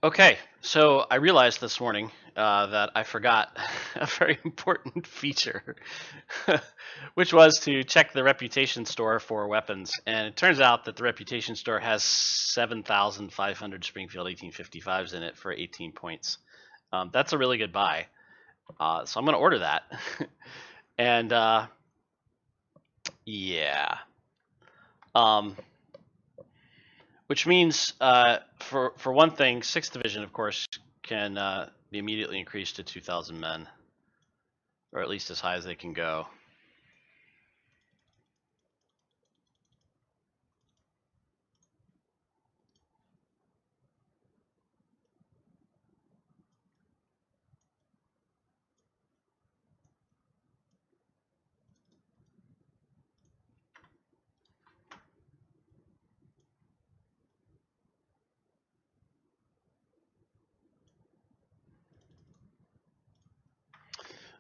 Okay, so I realized this morning that I forgot a very important feature, which was to check the reputation store for weapons. And it turns out that the reputation store has 7,500 Springfield 1855s in it for 18 points. That's a really good buy. So I'm going to order that. And yeah. Um, which means, for one thing, 6th Division, of course, can be immediately increased to 2,000 men, or at least as high as they can go.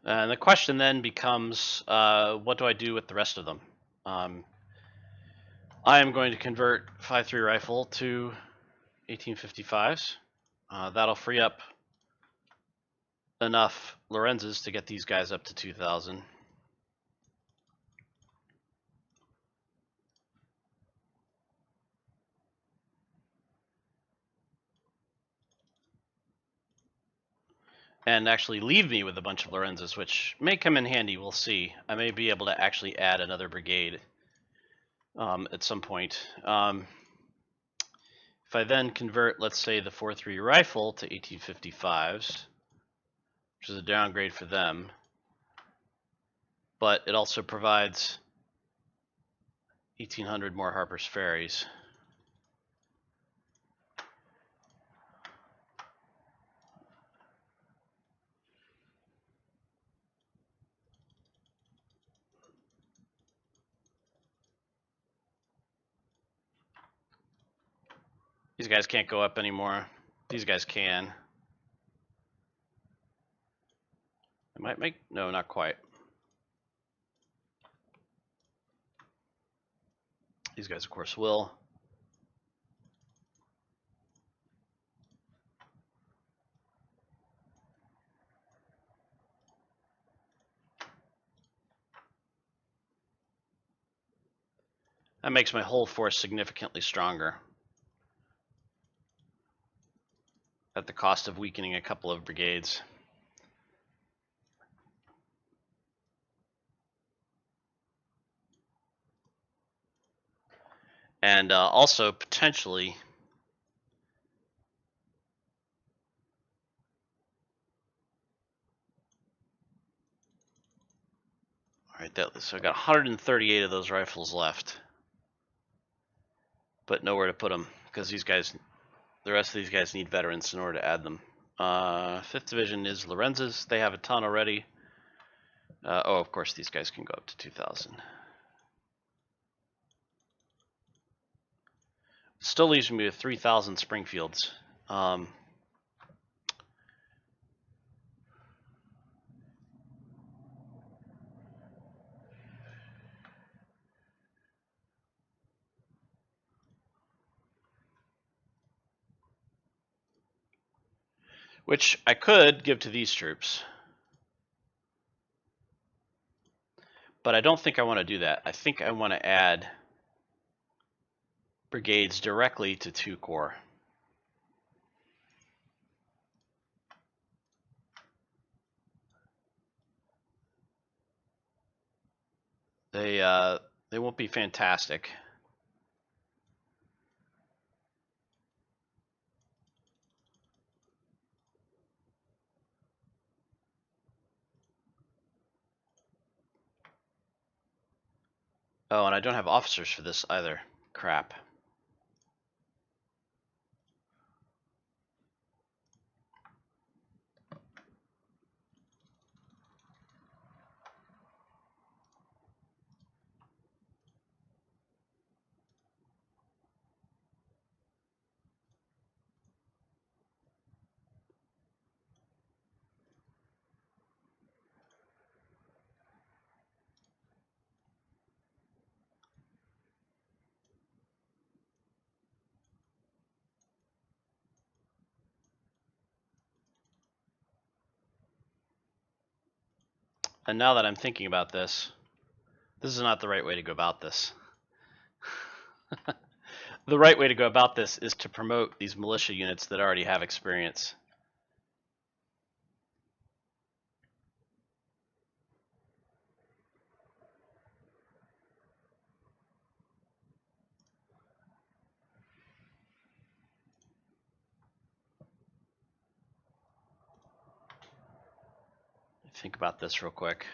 And the question then becomes, what do I do with the rest of them? I am going to convert 5.3 rifle to 1855s. That'll free up enough Lorenzes to get these guys up to 2,000. And actually leave me with a bunch of Lorenzes, which may come in handy. We'll see. I may be able to actually add another brigade at some point. If I then convert, let's say, the 4.3 rifle to 1855s, which is a downgrade for them, but it also provides 1,800 more Harper's Ferries. These guys can't go up anymore. These guys can. I might make, no, not quite. These guys, of course, will. That makes my whole force significantly stronger at the cost of weakening a couple of brigades. And also potentially all right, so I got 138 of those rifles left, but nowhere to put them because these guys, the rest of these guys need veterans in order to add them. 5th Division is Lorenzes. They have a ton already. Oh, of course, these guys can go up to 2,000. Still leaves me with 3,000 Springfields. Which I could give to these troops. But I don't think I want to do that. I think I want to add brigades directly to 2 Corps. They won't be fantastic. Oh, and I don't have officers for this either. Crap. And now that I'm thinking about this is not the right way to go about this. The right way to go about this is to promote these militia units that already have experience. Think about this real quick.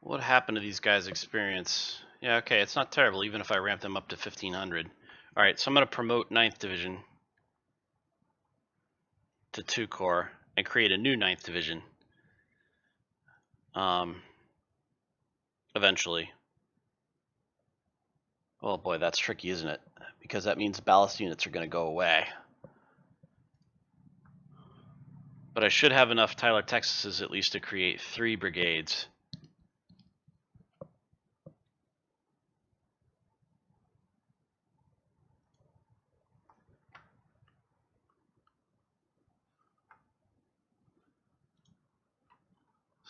What happened to these guys' experience? Yeah, okay, it's not terrible, even if I ramp them up to 1500. All right, so I'm going to promote 9th Division to 2 Corps and create a new 9th Division eventually. Oh boy, that's tricky, isn't it? Because that means ballast units are going to go away. But I should have enough Tyler Texases at least to create 3 brigades.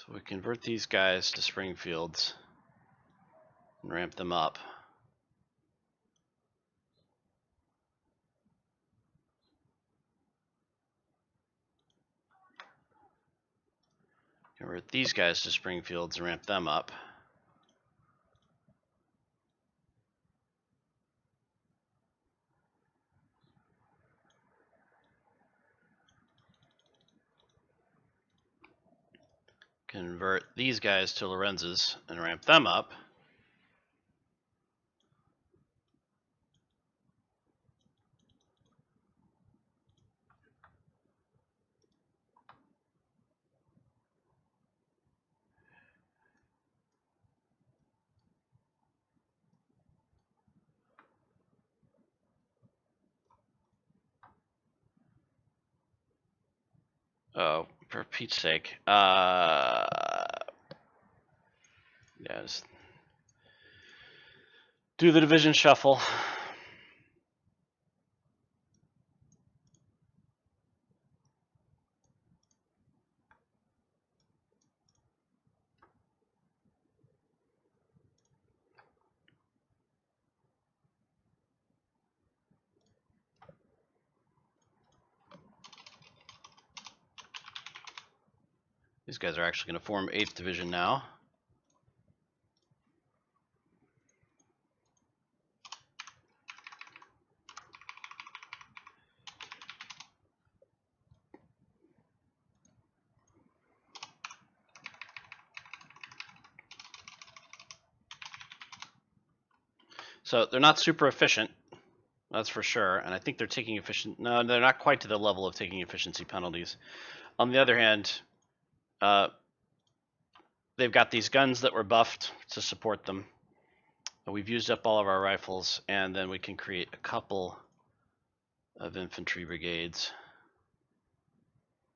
So we convert these guys to Springfields and ramp them up. Convert these guys to Springfields and ramp them up. Convert these guys to Lorenz's and ramp them up. Oh, for Pete's sake. Yeah, just do the division shuffle. These guys are actually going to form 8th Division now. So they're not super efficient, that's for sure. And I think they're taking no, they're not quite to the level of taking efficiency penalties. On the other hand, they've got these guns that were buffed to support them. We've used up all of our rifles, and then we can create a couple of infantry brigades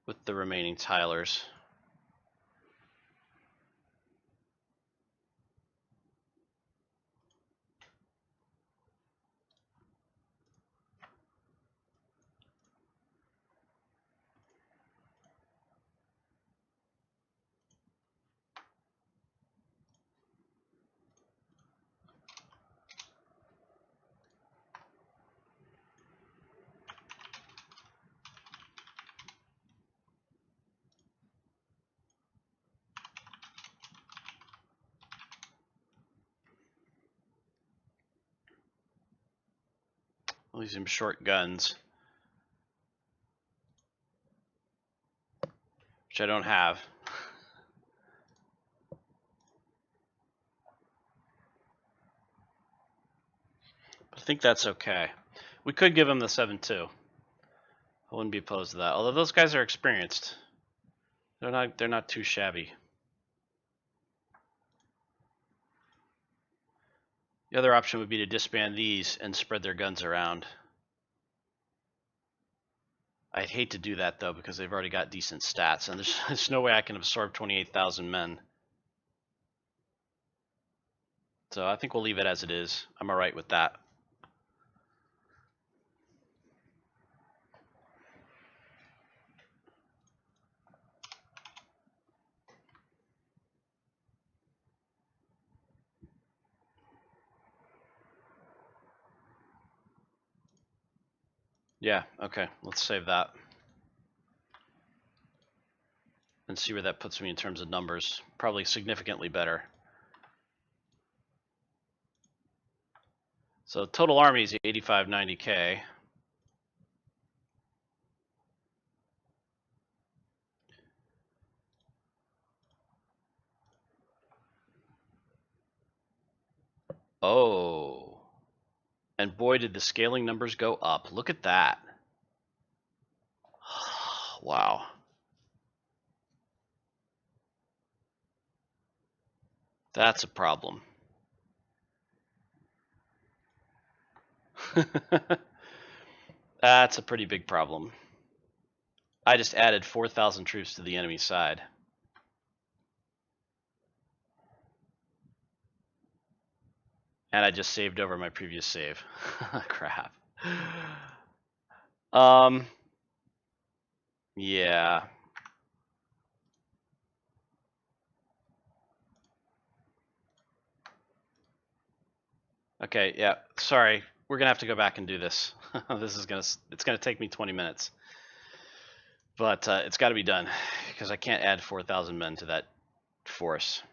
with the remaining Tylers. I'll use some short guns, which I don't have. But I think that's okay. We could give them the 7.2. I wouldn't be opposed to that. Although those guys are experienced. They're not too shabby. The other option would be to disband these and spread their guns around. I'd hate to do that though because they've already got decent stats, and there's no way I can absorb 28,000 men. So I think we'll leave it as it is. I'm alright with that. Yeah, okay, let's save that. And see where that puts me in terms of numbers. Probably significantly better. So total army is 85-90K. Oh. And boy, did the scaling numbers go up. Look at that. Wow. That's a problem. That's a pretty big problem. I just added 4,000 troops to the enemy side. And I just saved over my previous save. Crap. Yeah. Okay, yeah. Sorry. We're gonna have to go back and do this. It's gonna take me 20 minutes. But it's got to be done because I can't add 4,000 men to that force.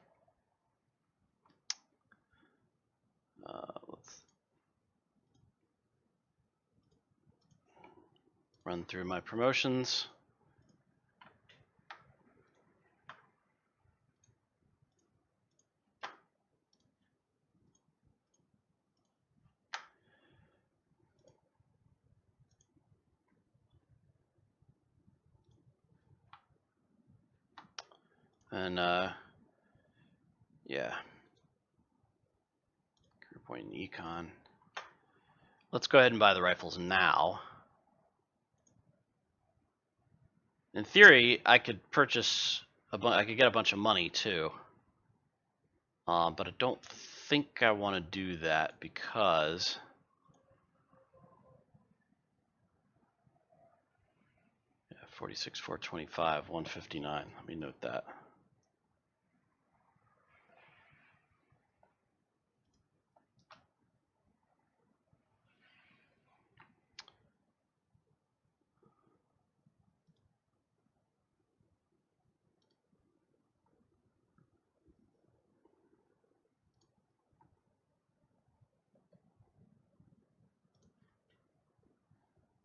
Let's run through my promotions. And yeah, career point in econ. Let's go ahead and buy the rifles now. In theory, I could purchase I could get a bunch of money too, but I don't think I want to do that because 46, 425, 159. Let me note that.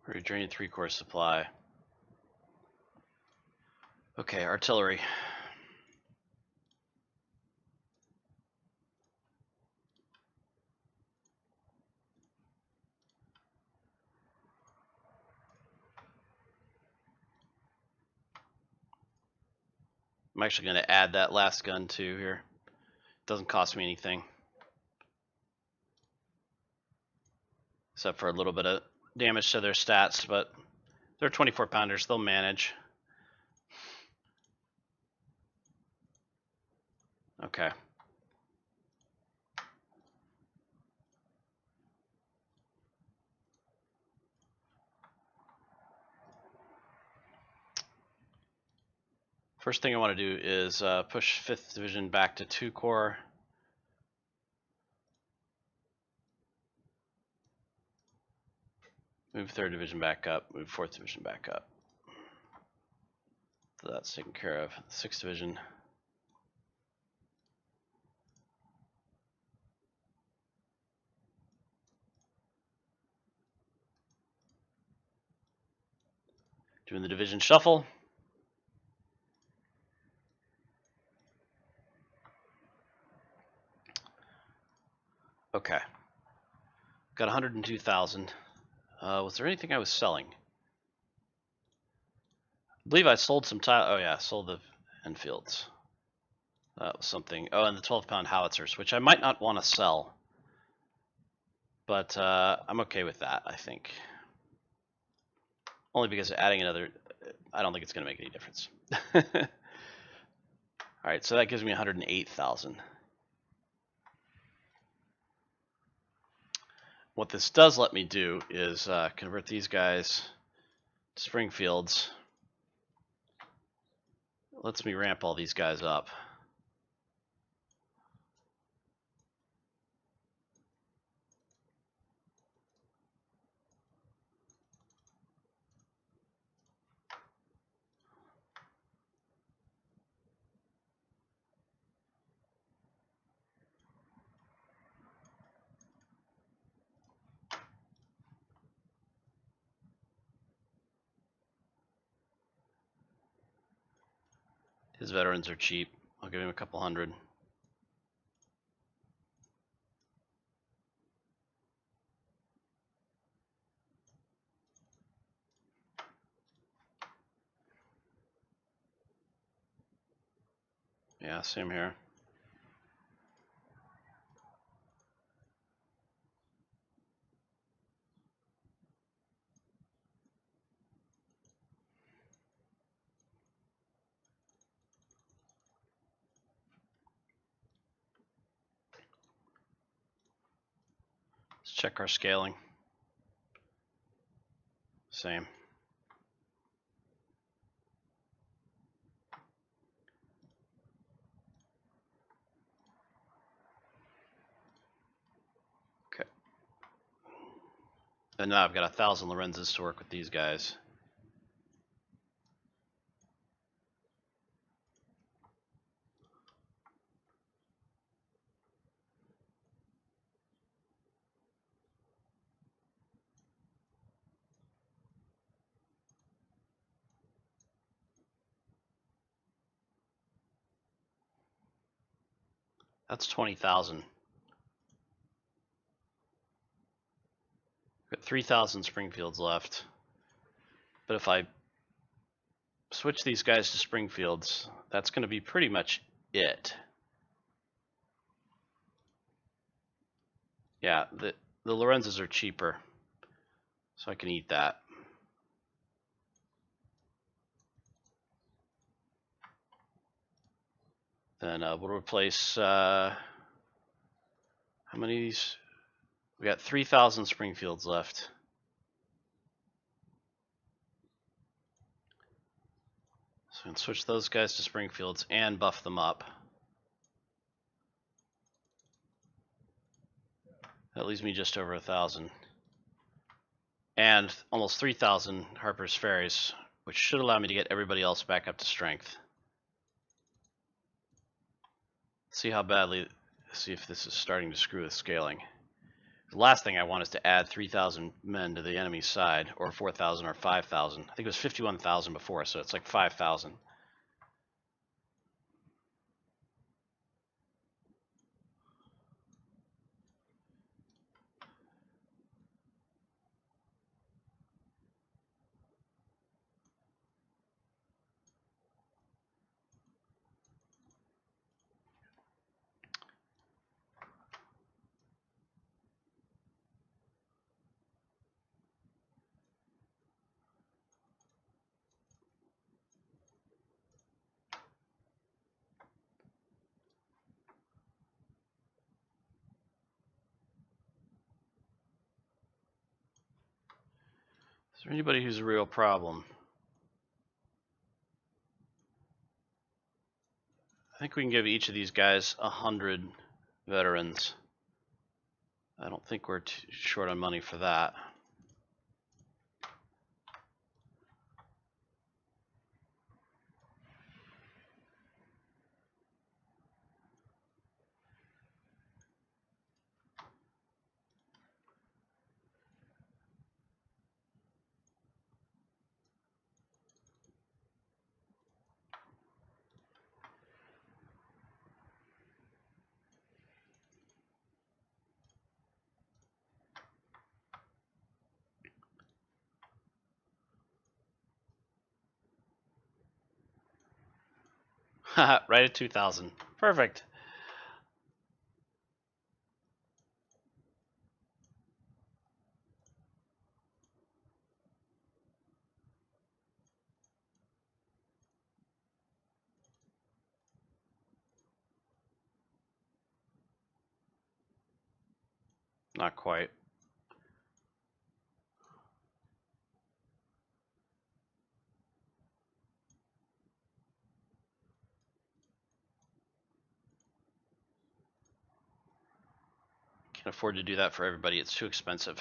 We're draining 3-core supply. Okay, artillery. I'm actually going to add that last gun too here. Doesn't cost me anything. Except for a little bit of damage to their stats, but they're 24 pounders, they'll manage. Okay. First thing I want to do is push 5th Division back to 2-core. Move 3rd Division back up, move 4th Division back up. So that's taken care of. 6th Division. Doing the division shuffle. Okay. Got 102,000. Was there anything I was selling? I believe I sold some tile. Oh yeah, sold the Enfields. That was something. Oh, and the 12-pound howitzers, which I might not want to sell. But I'm okay with that, I think. Only because adding another, I don't think it's going to make any difference. All right, so that gives me 108,000. What this does let me do is convert these guys to Springfields. Lets me ramp all these guys up. His veterans are cheap. I'll give him a couple hundred. Yeah, same here. Let's check our scaling. Same. Okay. And now I've got 1,000 Lorenzes to work with these guys. That's 20,000. Got 3,000 Springfields left. But if I switch these guys to Springfields, that's going to be pretty much it. Yeah, the Lorenzes are cheaper, so I can eat that. Then we'll replace, how many of these? We got 3,000 Springfields left. So I can switch those guys to Springfields and buff them up. That leaves me just over 1,000. And almost 3,000 Harper's Ferries, which should allow me to get everybody else back up to strength. See how badly, see if this is starting to screw with scaling. The last thing I want is to add 3,000 men to the enemy's side, or 4,000 or 5,000. I think it was 51,000 before, so it's like 5,000. Is there anybody who's a real problem? I think we can give each of these guys 100 veterans. I don't think we're too short on money for that. Right at 2,000. Perfect. Not quite. Can't afford to do that for everybody. It's too expensive.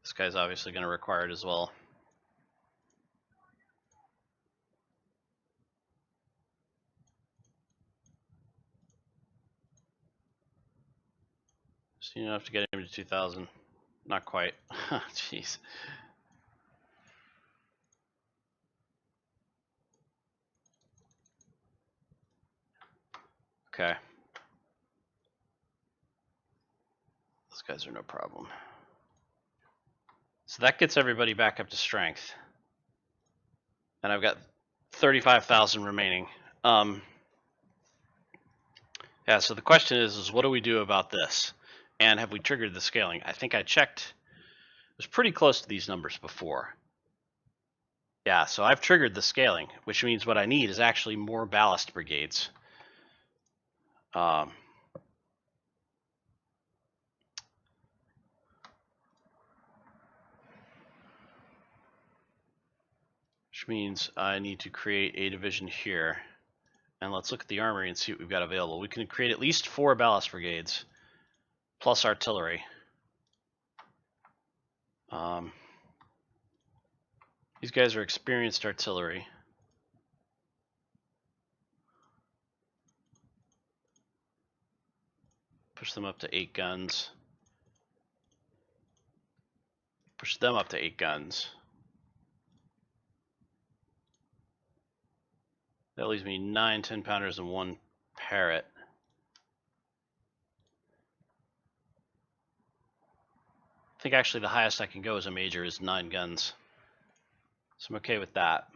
This guy's obviously going to require it as well. Just need enough to get him to 2,000. Not quite. Jeez. Okay. Those guys are no problem. So that gets everybody back up to strength. And I've got 35,000 remaining. Yeah, so the question is what do we do about this? And have we triggered the scaling? I think I checked. It was pretty close to these numbers before. Yeah, so I've triggered the scaling, which means what I need is actually more ballast brigades. Which means I need to create a division here. And let's look at the armory and see what we've got available. We can create at least 4 ballast brigades, plus artillery. These guys are experienced artillery. Push them up to 8 guns. Push them up to 8 guns. That leaves me 9 10-pounders and 1 Parrot. I think actually the highest I can go as a major is 9 guns. So I'm okay with that.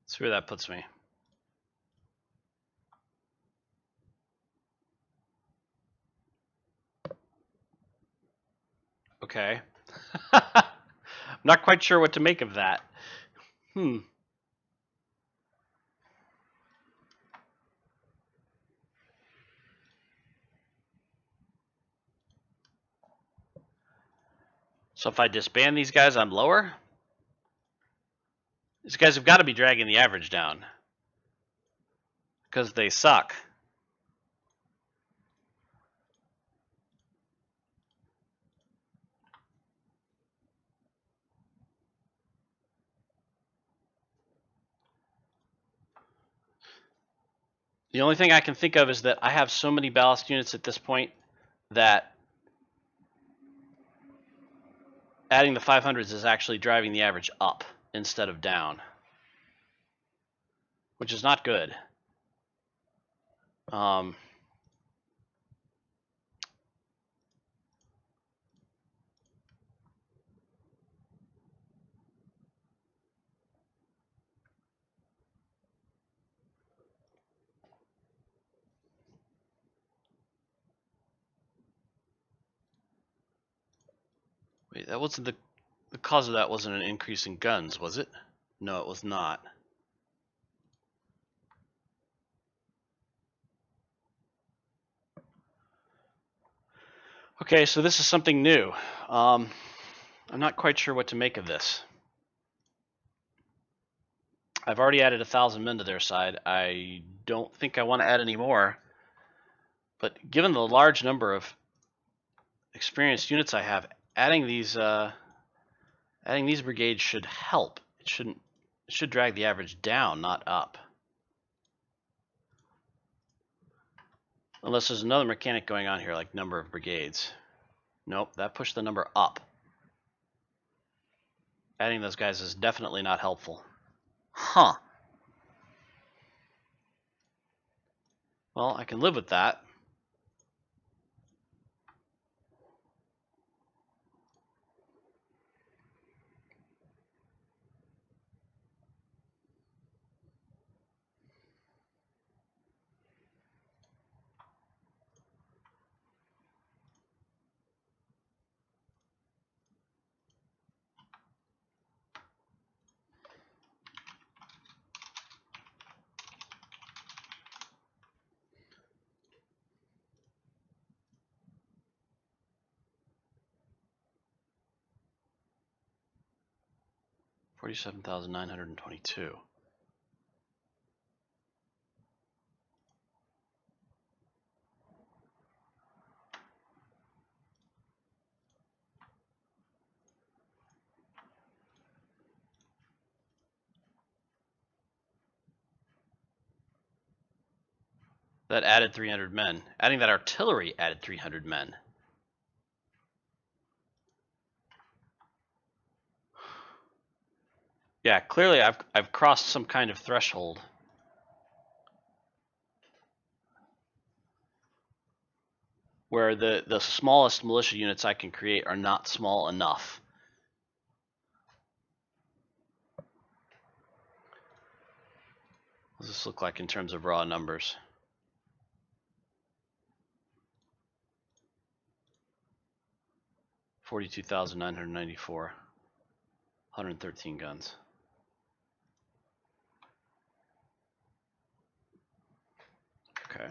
See where that puts me. Okay. I'm not quite sure what to make of that. So if I disband these guys, I'm lower? These guys have got to be dragging the average down. Because they suck. The only thing I can think of is that I have so many ballast units at this point that adding the 500s is actually driving the average up instead of down, which is not good. Wait, that wasn't the cause of that wasn't an increase in guns, was it? No, it was not. Okay, so this is something new. I'm not quite sure what to make of this. I've already added 1,000 men to their side. I don't think I want to add any more. But given the large number of experienced units I have, adding these brigades should help. It should drag the average down, not up. Unless there's another mechanic going on here, like number of brigades. Nope, that pushed the number up. Adding those guys is definitely not helpful. Huh. Well, I can live with that. $47,922. That added 300 men. Adding that artillery added 300 men. Yeah, clearly I've crossed some kind of threshold. Where the smallest militia units I can create are not small enough. What does this look like in terms of raw numbers? $42,994. 113 guns. Okay.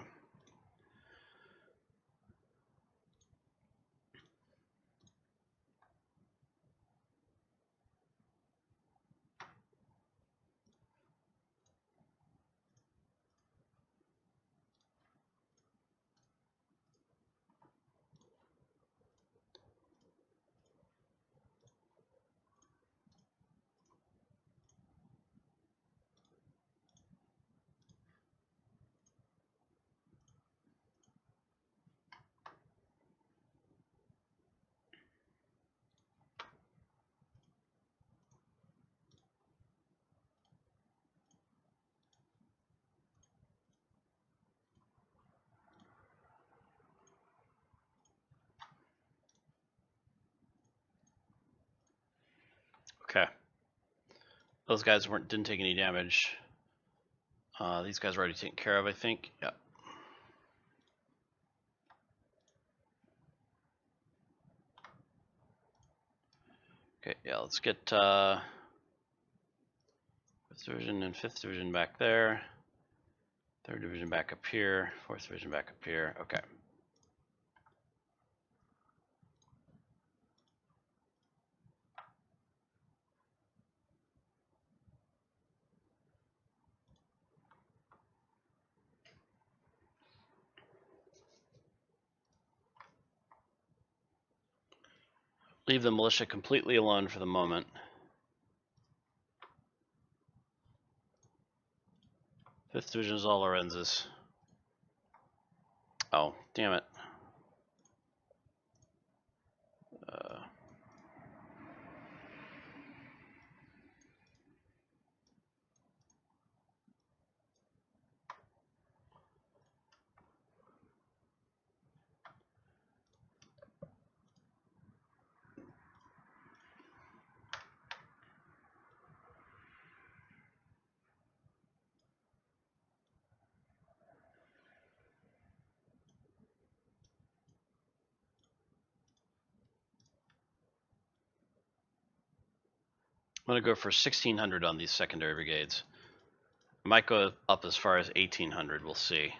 Okay. Those guys didn't take any damage. These guys are already taken care of, I think. Yeah. Okay, yeah, let's get 5th Division and 5th Division back there. 3rd Division back up here. 4th Division back up here. Okay. Leave the militia completely alone for the moment. 5th Division is all Lorenz's. Oh, damn it. I'm going to go for 1,600 on these secondary brigades. I might go up as far as 1,800. We'll see.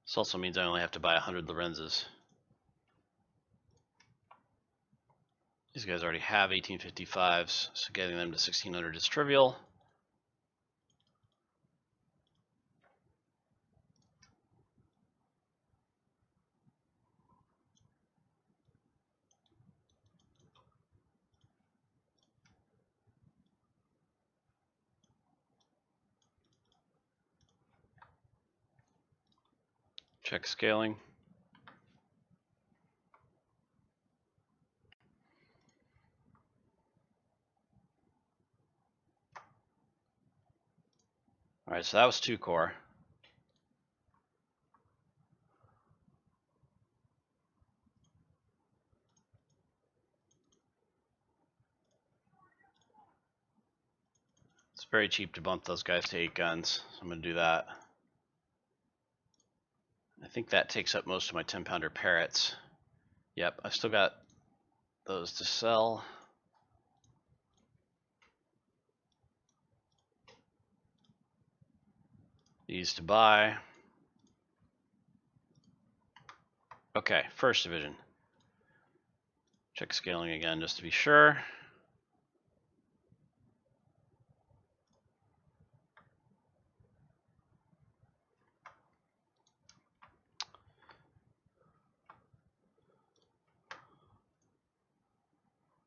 This also means I only have to buy 100 Lorenz's. These guys already have 1855s, so getting them to 1,600 is trivial. Check scaling. All right, so that was 2 core. It's very cheap to bump those guys to 8 guns, so I'm going to do that. I think that takes up most of my 10-pounder Parrots. Yep, I've still got those to sell. These to buy. Okay, 1st Division. Check scaling again just to be sure.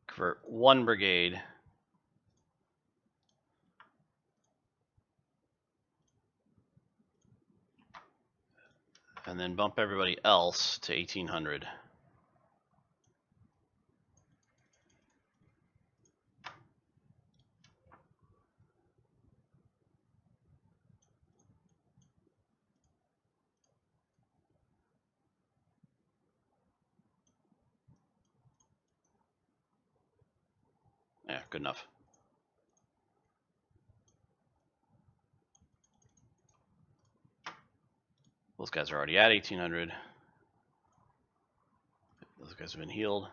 Convert 1 brigade. And then bump everybody else to 1800. Yeah, good enough. Those guys are already at 1800. Those guys have been healed.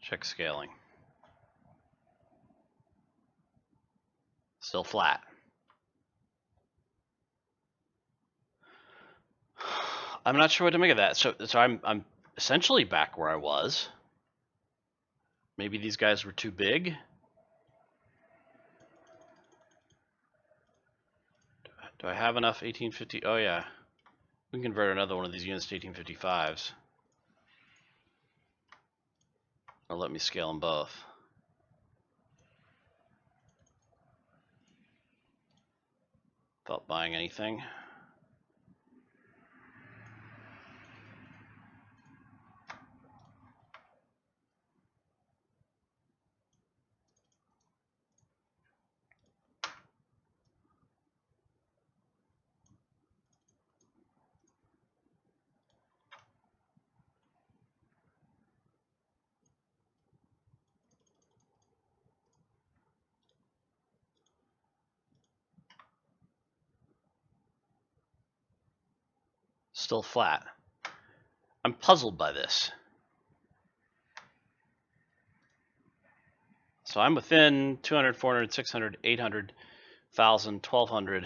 Check scaling. Still flat. I'm not sure what to make of that. So I'm essentially back where I was. Maybe these guys were too big. Do I have enough 1850? Oh yeah. We can convert another one of these units to 1855s. Or let me scale them both. Without buying anything. Still flat. I'm puzzled by this. So I'm within 200, 400, 600, 800, 1,000, 1,200,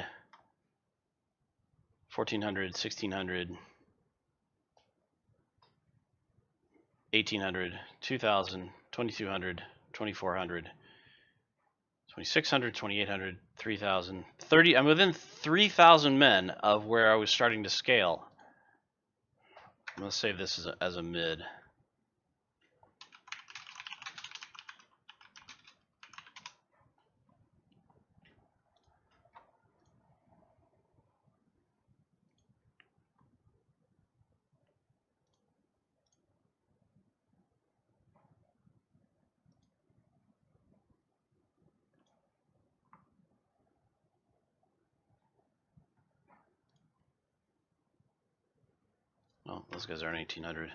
1,400, 1,600, 1,800, 2,000, 2,200, 2,400, 2,600, 2,800, 3,000, 30. I'm within 3,000 men of where I was starting to scale. I'm going to save this as a mid. Oh, those guys aren't 1,800.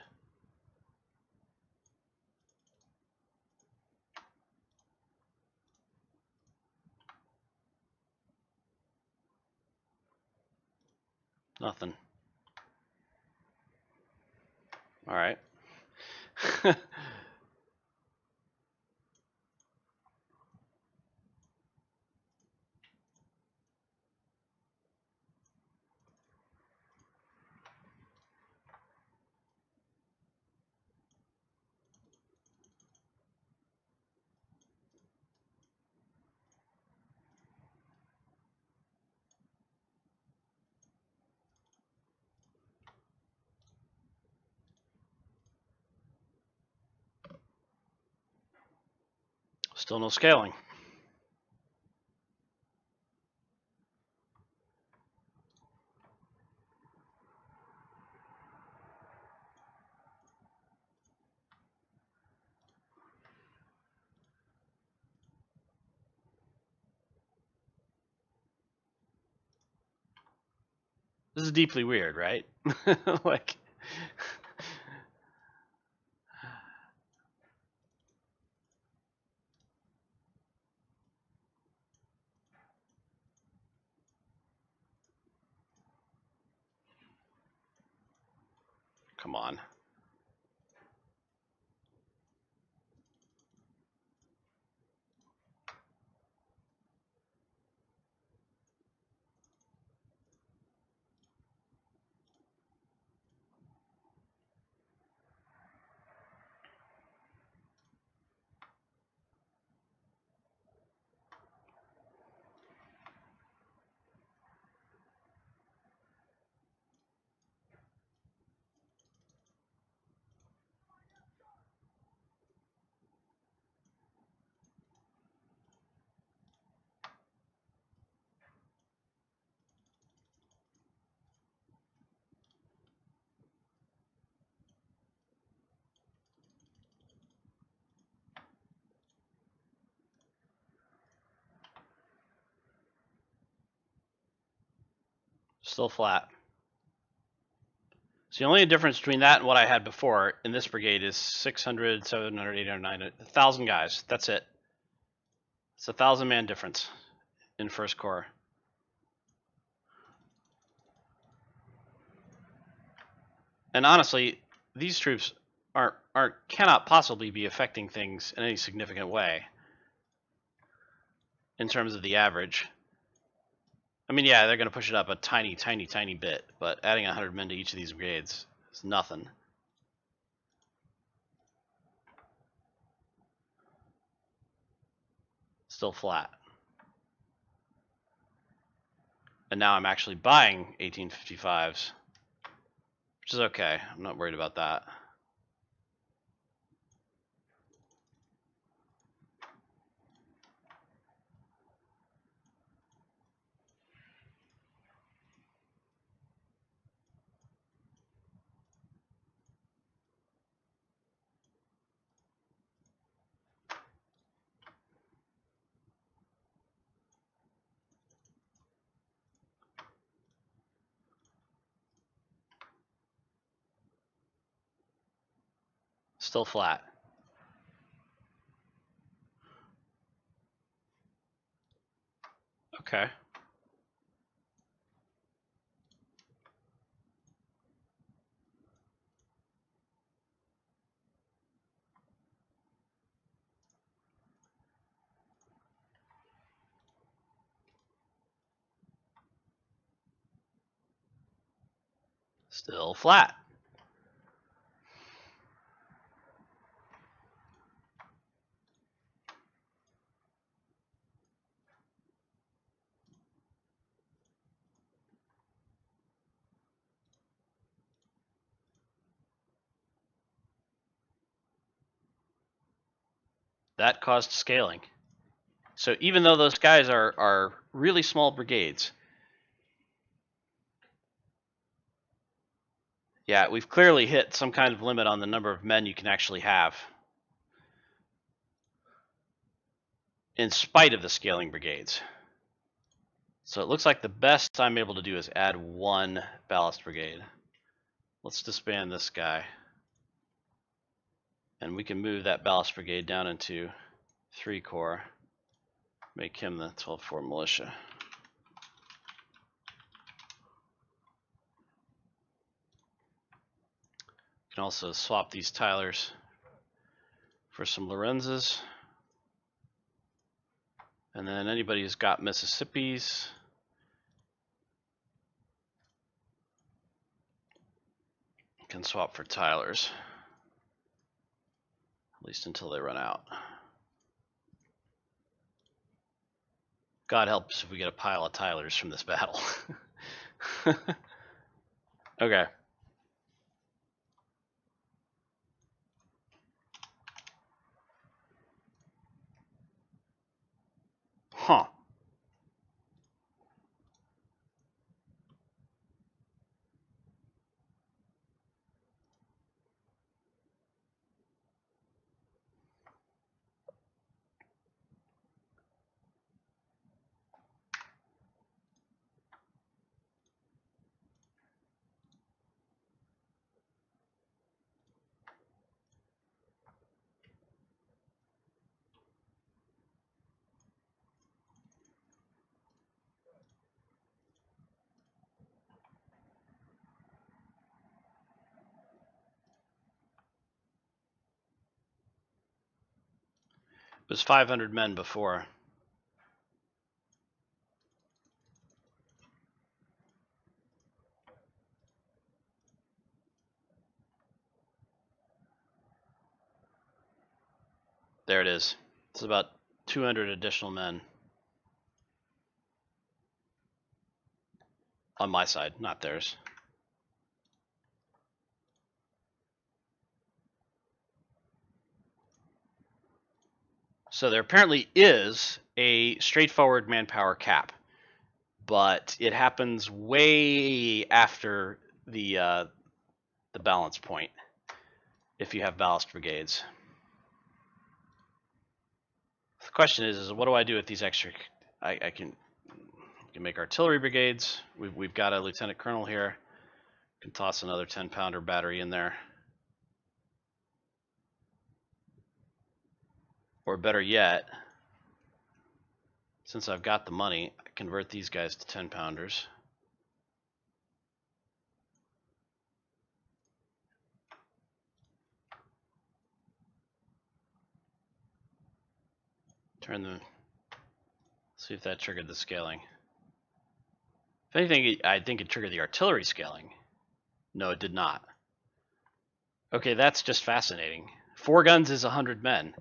Nothing. All right. Still no scaling. This is deeply weird, right? Like, come on. Still flat. So the only difference between that and what I had before in this brigade is 600, 700, 800, 900, 1,000 guys. That's it. It's a 1,000-man difference in First Corps. And honestly, these troops cannot possibly be affecting things in any significant way in terms of the average. I mean, yeah, they're going to push it up a tiny, tiny, tiny bit, but adding 100 men to each of these brigades is nothing. Still flat. And now I'm actually buying 1855s, which is okay. I'm not worried about that. Still flat. Okay. Still flat. That caused scaling. So even though those guys are really small brigades, yeah, we've clearly hit some kind of limit on the number of men you can actually have in spite of the scaling brigades. So it looks like the best I'm able to do is add one ballast brigade. Let's disband this guy. And we can move that ballast brigade down into 3 Corps. Make him the 12-4 militia. You can also swap these Tylers for some Lorenzes. And then anybody who's got Mississippis can swap for Tylers. At least until they run out. God helps if we get a pile of Tylers from this battle. Okay. Huh. It was 500 men before. There it is. It's about 200 additional men. On my side, not theirs. So there apparently is a straightforward manpower cap, but it happens way after the balance point if you have ballast brigades. The question is what do I do with these extra? I can make artillery brigades. We've got a lieutenant colonel here. Can toss another 10-pounder battery in there. Or better yet, since I've got the money, I convert these guys to 10-pounders. Turn them. See if that triggered the scaling. If anything, I think it triggered the artillery scaling. No, it did not. Okay, that's just fascinating. 4 guns is 100 men.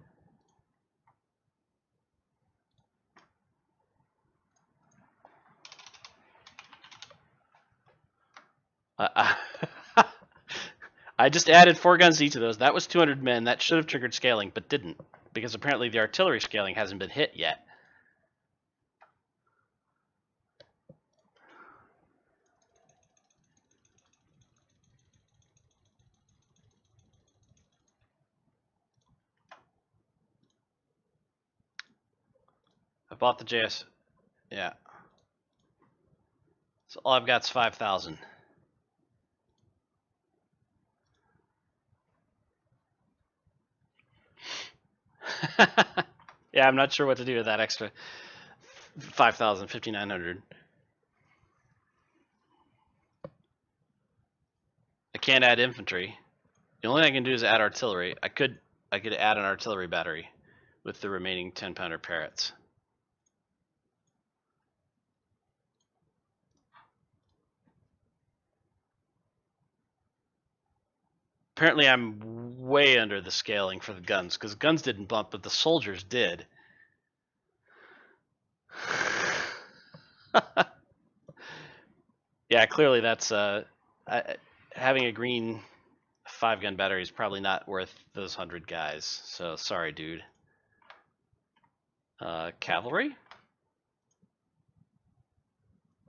I just added 4 guns to each of those. That was 200 men. That should have triggered scaling, but didn't, because apparently the artillery scaling hasn't been hit yet. I bought the JS. Yeah. So all I've got is 5,000. Yeah, I'm not sure what to do with that extra 5,000, 5,900. I can't add infantry. The only thing I can do is add artillery. I could add an artillery battery with the remaining 10-pounder Parrots. Apparently I'm way under the scaling for the guns, because guns didn't bump, but the soldiers did. Yeah, clearly that's having a green 5-gun battery is probably not worth those 100 guys. So sorry, dude. Cavalry?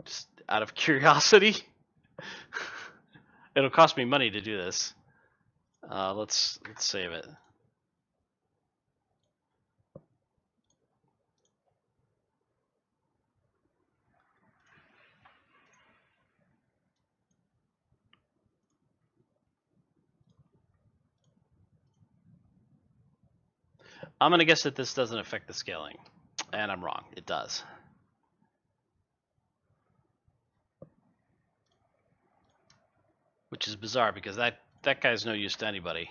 Just out of curiosity. It'll cost me money to do this. Let's save it. I'm gonna guess that this doesn't affect the scaling, and I'm wrong. It does. Which is bizarre because that guy's no use to anybody.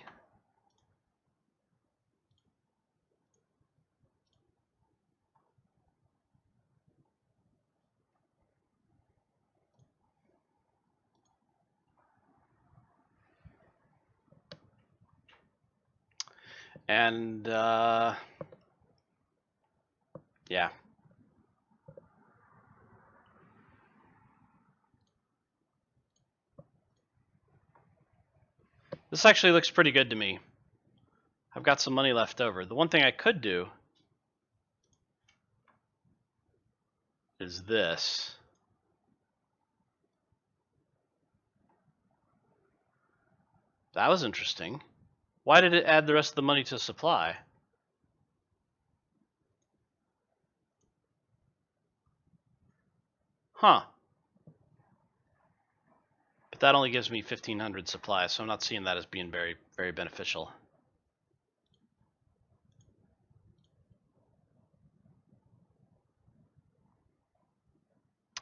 And yeah. This actually looks pretty good to me. I've got some money left over. The one thing I could do is this. That was interesting. Why did it add the rest of the money to supply? Huh. But that only gives me 1,500 supply, so I'm not seeing that as being very, very beneficial.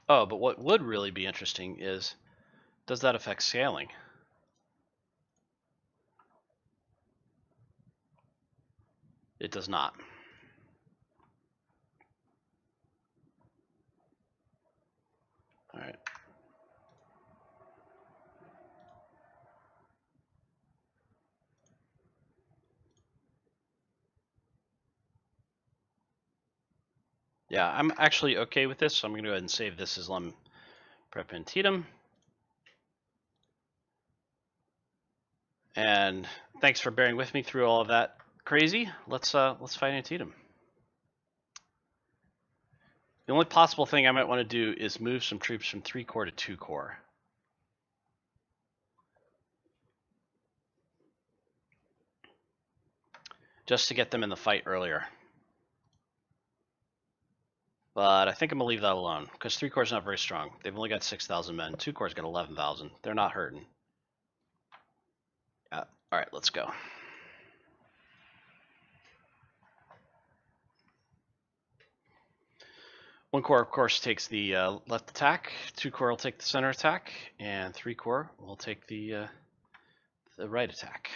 Oh, but what would really be interesting is, does that affect scaling? It does not. All right. Yeah, I'm actually okay with this, so I'm going to go ahead and save this as Lem Prep Antietam. And thanks for bearing with me through all of that crazy. Let's fight Antietam. The only possible thing I might want to do is move some troops from 3 Corps to 2 Corps. Just to get them in the fight earlier. But I think I'm going to leave that alone, because 3 Corps is not very strong. They've only got 6,000 men. 2 Corps got 11,000. They're not hurting. All right, let's go. One Corps, of course, takes the left attack. 2 Corps will take the center attack, and 3 Corps will take the right attack.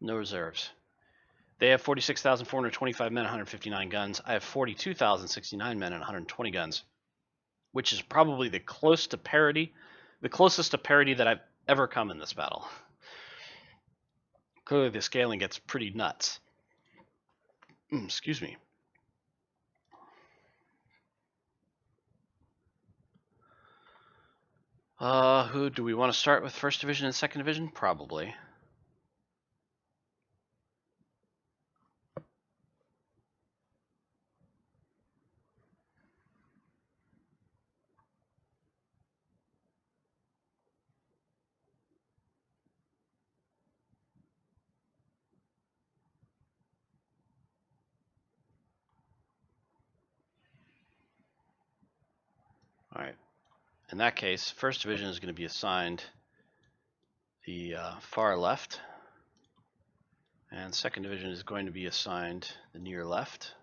No reserves. They have 46,425 men, 159 guns. I have 42,069 men and 120 guns, which is probably the closest to parity that I've ever come in this battle. Clearly, the scaling gets pretty nuts. Excuse me. Who do we want to start with? 1st Division and 2nd Division? Probably. All right. In that case, 1st Division is going to be assigned the far left, and 2nd Division is going to be assigned the near left.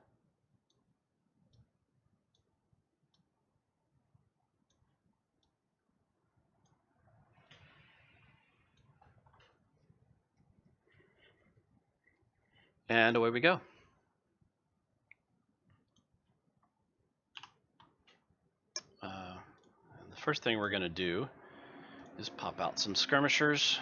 And away we go. And the first thing we're going to do is pop out some skirmishers.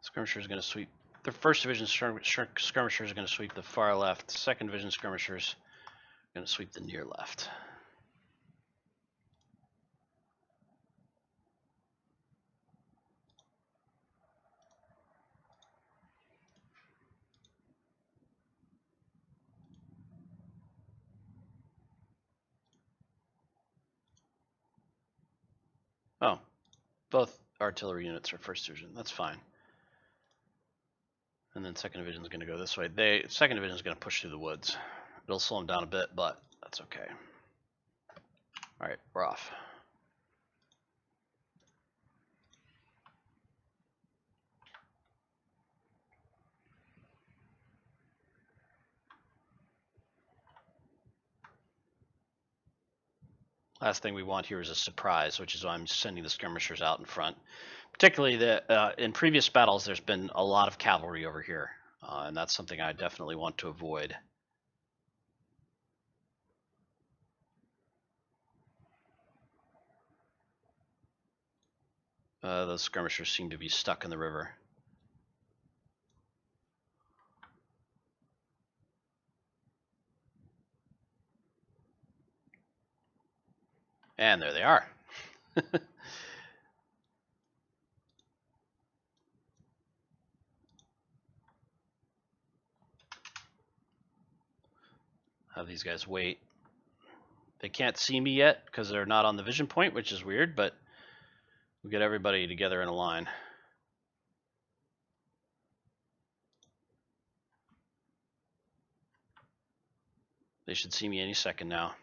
Skirmisher is going to sweep. The 1st Division skirmishers are going to sweep the far left. 2nd Division skirmishers are going to sweep the near left. Oh, both artillery units are 1st Division. That's fine. And then 2nd Division is going to go this way. 2nd Division is going to push through the woods. It'll slow them down a bit, but that's okay. All right, we're off. Last thing we want here is a surprise, which is why I'm sending the skirmishers out in front. Particularly in previous battles, there's been a lot of cavalry over here, and that's something I definitely want to avoid. Those skirmishers seem to be stuck in the river. And there they are. Have these guys wait. They can't see me yet because they're not on the vision point, which is weird, but we'll get everybody together in a line. They should see me any second now.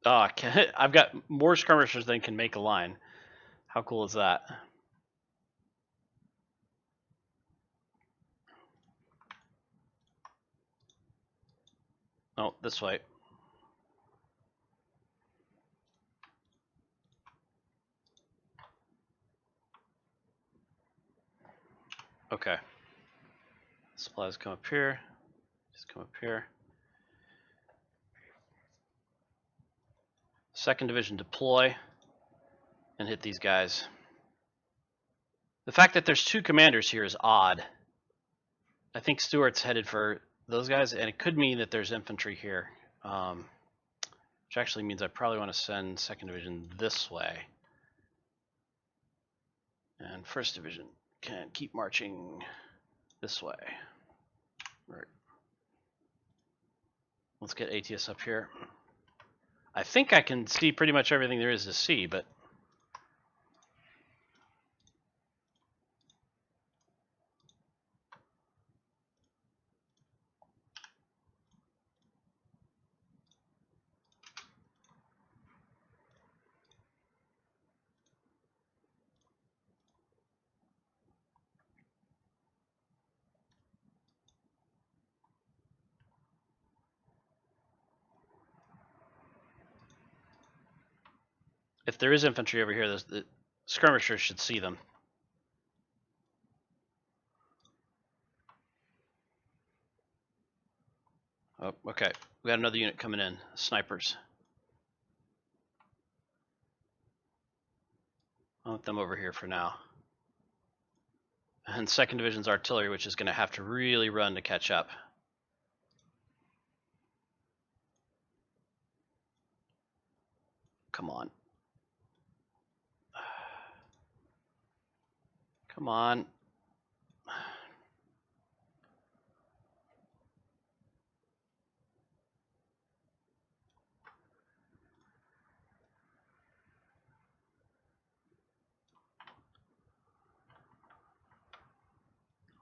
Oh, I've got more skirmishers than can make a line. How cool is that? Oh, this way. Okay. Supplies come up here. Just come up here. Second Division deploy and hit these guys. The fact that there's two commanders here is odd. I think Stewart's headed for those guys, and it could mean that there's infantry here, which actually means I probably want to send Second Division this way. And First Division can keep marching this way. Right. Let's get ATS up here. I think I can see pretty much everything there is to see, but if there is infantry over here, the skirmishers should see them. Oh, okay. We got another unit coming in. Snipers. I'll let them over here for now. And Second Division's artillery, which is going to have to really run to catch up. Come on. Come on.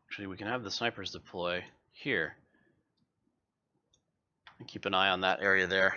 Actually, we can have the snipers deploy here. And keep an eye on that area there.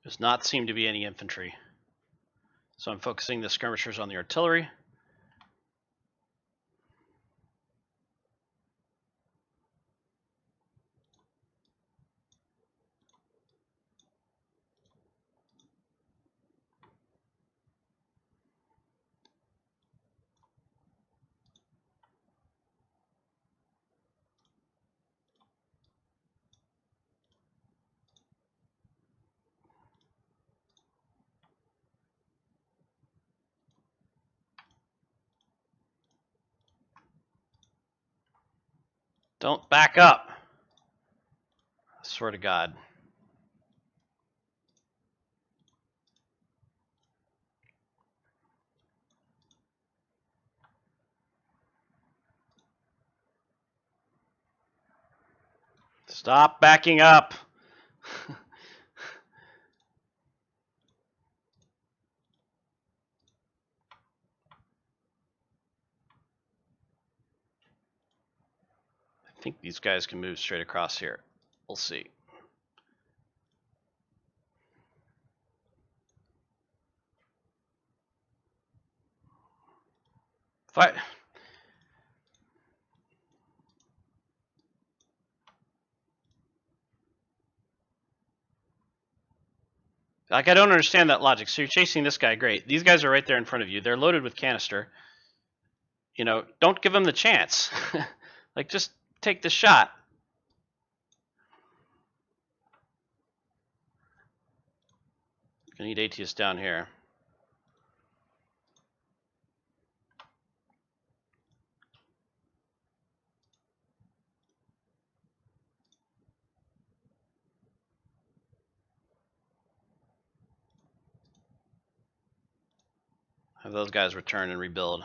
Does not seem to be any infantry. So I'm focusing the skirmishers on the artillery. Don't back up. I swear to God. Stop backing up. I think these guys can move straight across here. We'll see. Fight. Like, I don't understand that logic. So you're chasing this guy, great. These guys are right there in front of you. They're loaded with canister. You know, don't give them the chance. Like, just take the shot. I need ATS down here. Have those guys return and rebuild.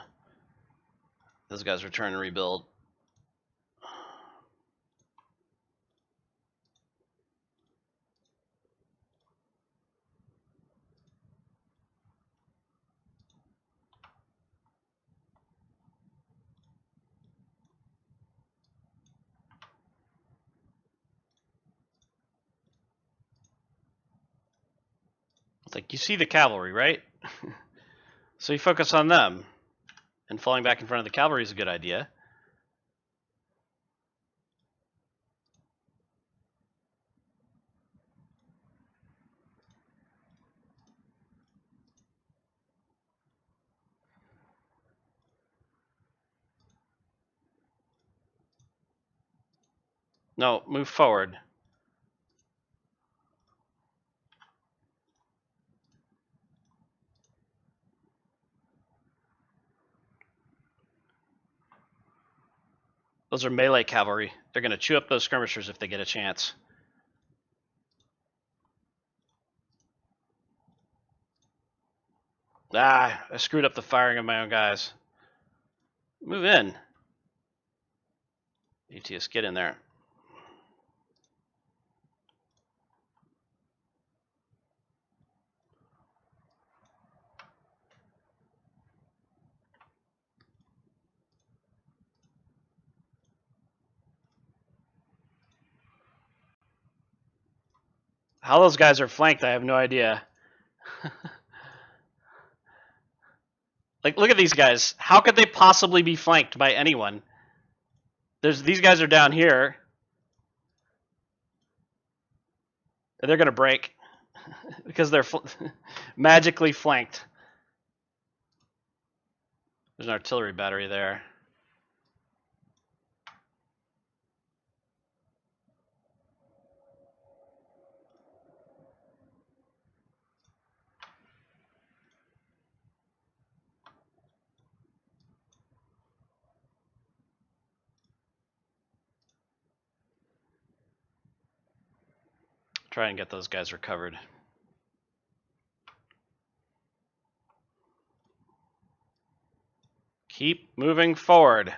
Those guys return and rebuild. It's like, you see the cavalry, right? So you focus on them. And falling back in front of the cavalry is a good idea. No, move forward. Those are melee cavalry. They're going to chew up those skirmishers if they get a chance. Ah, I screwed up the firing of my own guys. Move in. ATS, get in there. How those guys are flanked, I have no idea. Like, look at these guys. How could they possibly be flanked by anyone? These guys are down here. They're going to break because they're magically flanked. There's an artillery battery there. Try and get those guys recovered. Keep moving forward.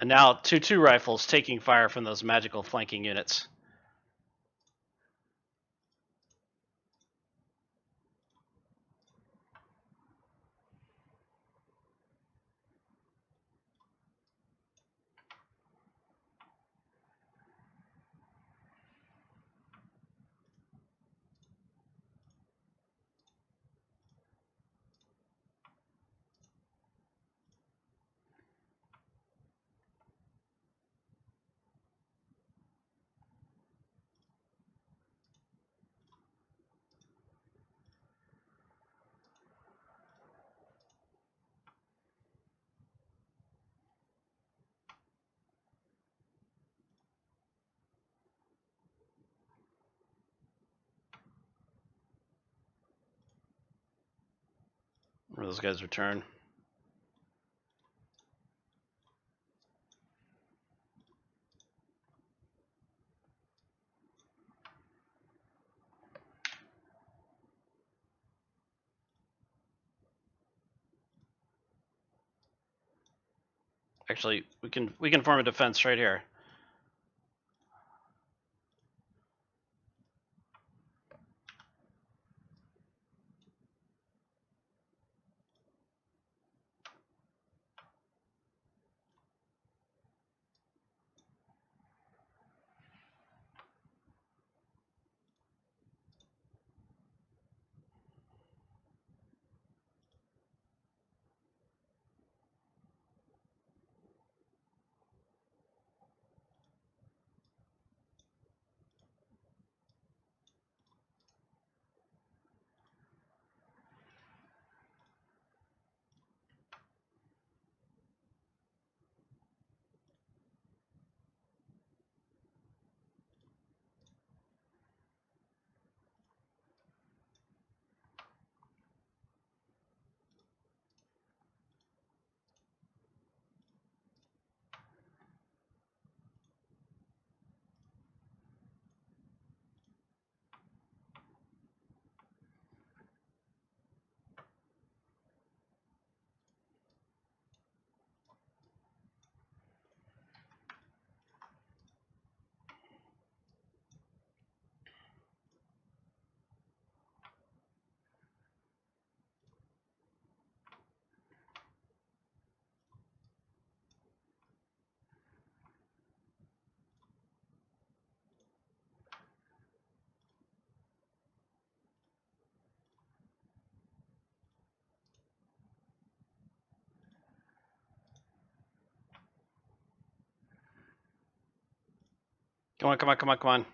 And now 2-2 rifles taking fire from those magical flanking units. Where those guys return. Actually, we can form a defense right here. Come on, come on, come on, come on.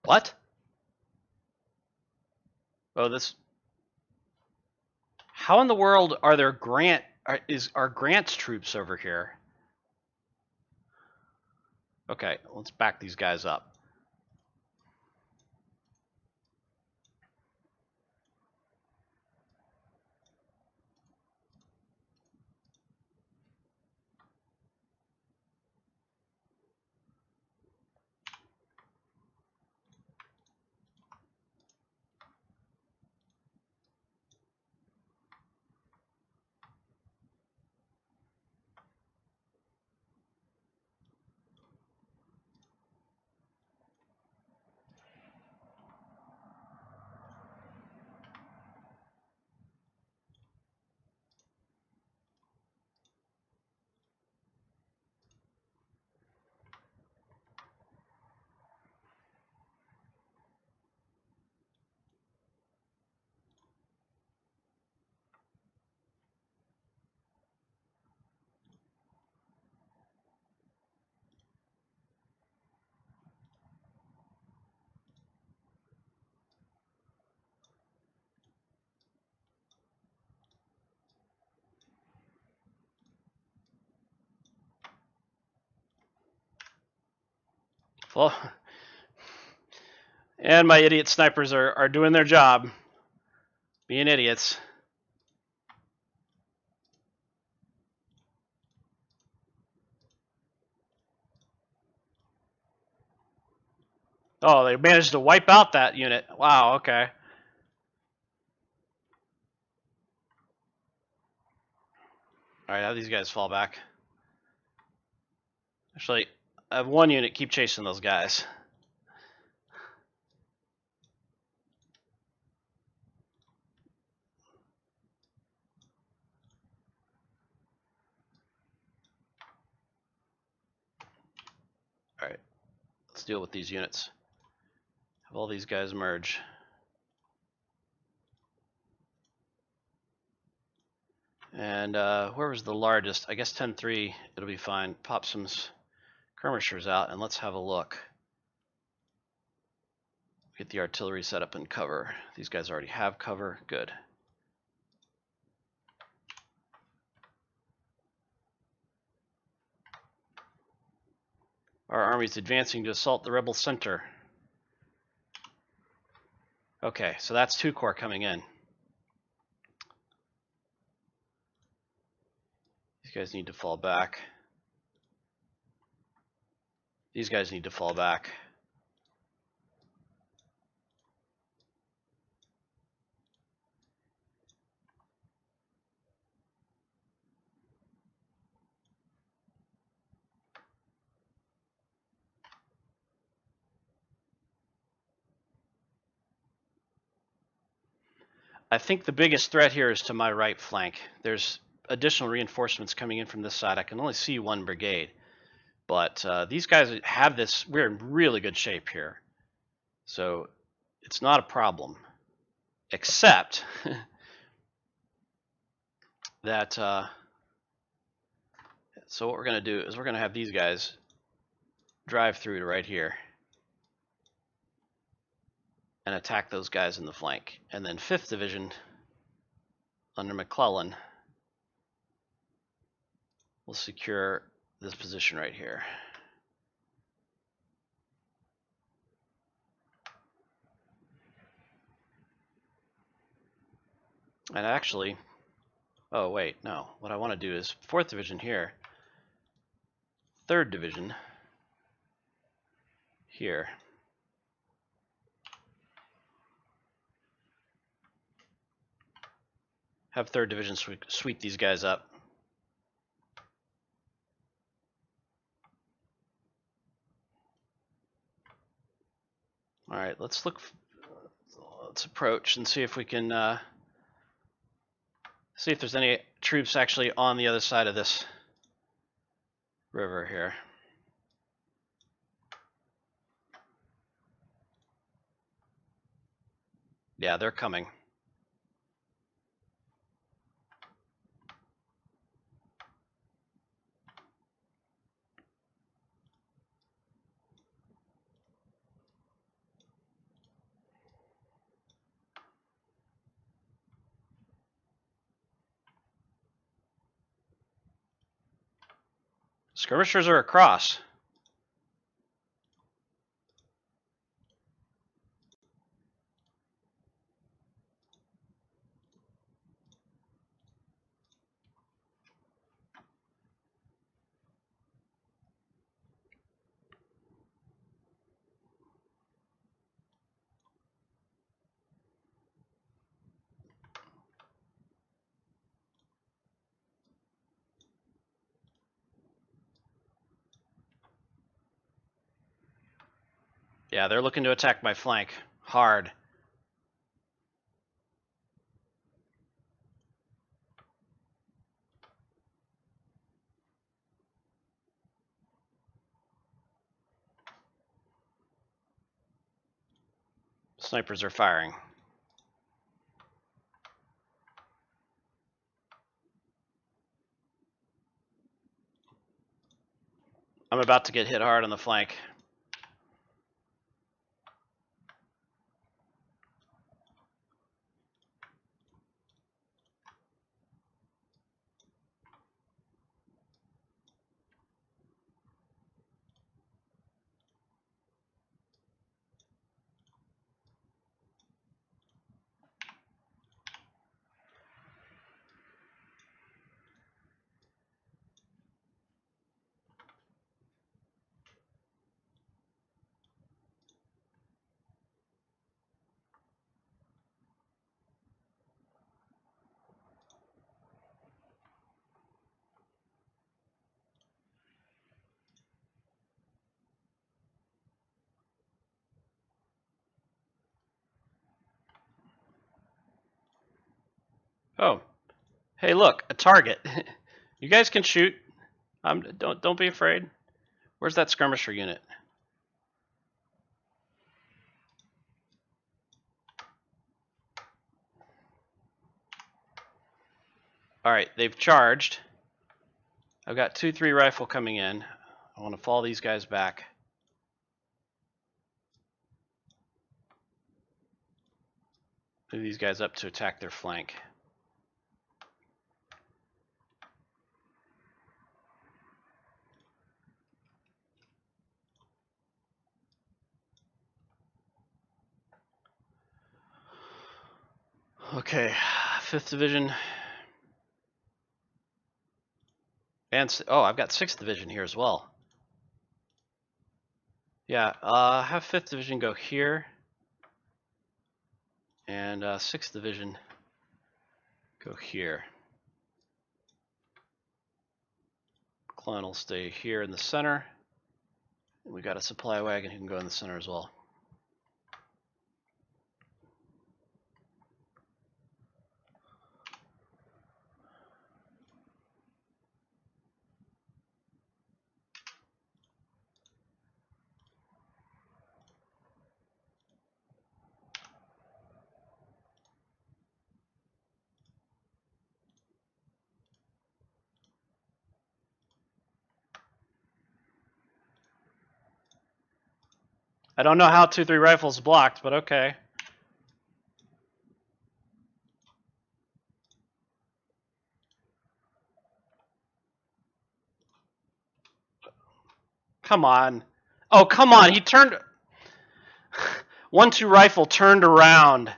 What? Oh, this. How in the world are there are Grant's troops over here? Okay, let's back these guys up. Well, and my idiot snipers are doing their job, being idiots. Oh, they managed to wipe out that unit. Wow, okay. All right, have these guys fall back. Actually, I have one unit. Keep chasing those guys. All right, let's deal with these units. Have all these guys merge. And where was the largest? I guess 10-3, it'll be fine. Pop some skirmishers out and let's have a look. Get the artillery set up and cover. These guys already have cover. Good. Our army's advancing to assault the rebel center. Okay, so that's 2 corps coming in. These guys need to fall back. These guys need to fall back. I think the biggest threat here is to my right flank. There's additional reinforcements coming in from this side. I can only see 1 brigade. But these guys have this. We're in really good shape here. So it's not a problem. Except that, so what we're going to do is we're going to have these guys drive through to right here and attack those guys in the flank. And then 5th Division under McClellan will secure this position right here. And actually, oh wait, no. What I want to do is 4th Division here, 3rd Division here. Have 3rd Division sweep these guys up. All right, let's approach and see if we can see if there's any troops actually on the other side of this river here. Yeah, they're coming. Skirmishers are across. Yeah, they're looking to attack my flank hard. Snipers are firing. I'm about to get hit hard on the flank. Oh, hey, look, a target. You guys can shoot. Don't be afraid. Where's that skirmisher unit? All right, they've charged. I've got 2-3 rifle coming in. I want to follow these guys back. Move these guys up to attack their flank. Okay, 5th Division. And, oh, I've got 6th Division here as well. Yeah, have 5th Division go here. And 6th Division go here. Clone will stay here in the center. And we got a supply wagon who can go in the center as well. I don't know how 2-3 rifles blocked, but okay. Come on. Oh, come on. He turned. 1-2 rifle turned around.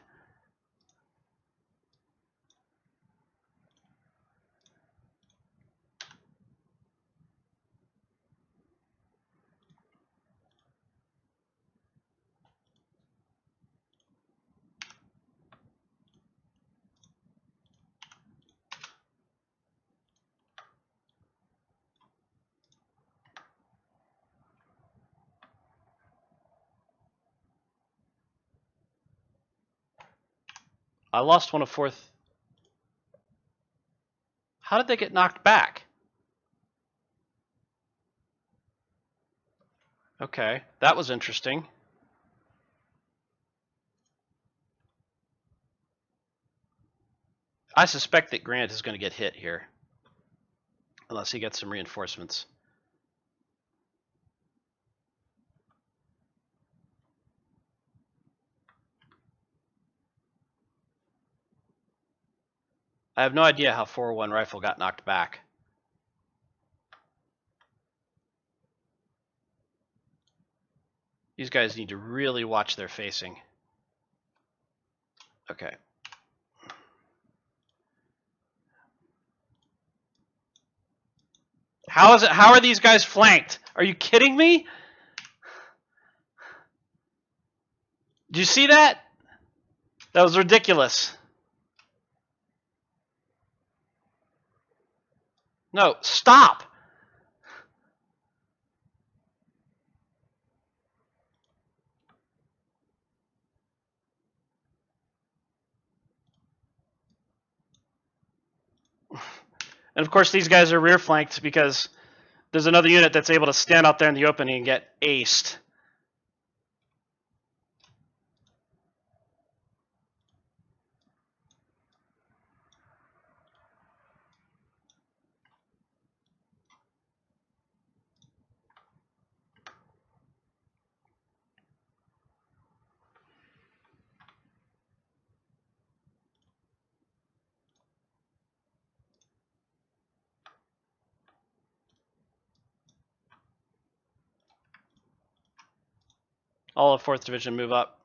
I lost one of 4th. How did they get knocked back? Okay, that was interesting. I suspect that Grant is going to get hit here. Unless he gets some reinforcements. I have no idea how 401 rifle got knocked back. These guys need to really watch their facing. Okay. How are these guys flanked? Are you kidding me? Did you see that? That was ridiculous. No, stop. And of course, these guys are rear flanked because there's another unit that's able to stand out there in the opening and get aced. All of 4th Division move up.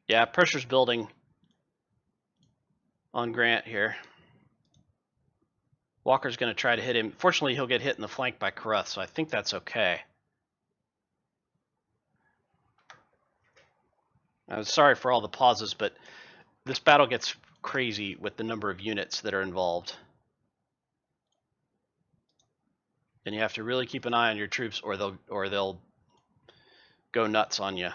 Yeah, pressure's building on Grant here. Walker's going to try to hit him. Fortunately, he'll get hit in the flank by Carruth, so I think that's okay. I'm sorry for all the pauses, but this battle gets crazy with the number of units that are involved. And you have to really keep an eye on your troops or they'll go nuts on you.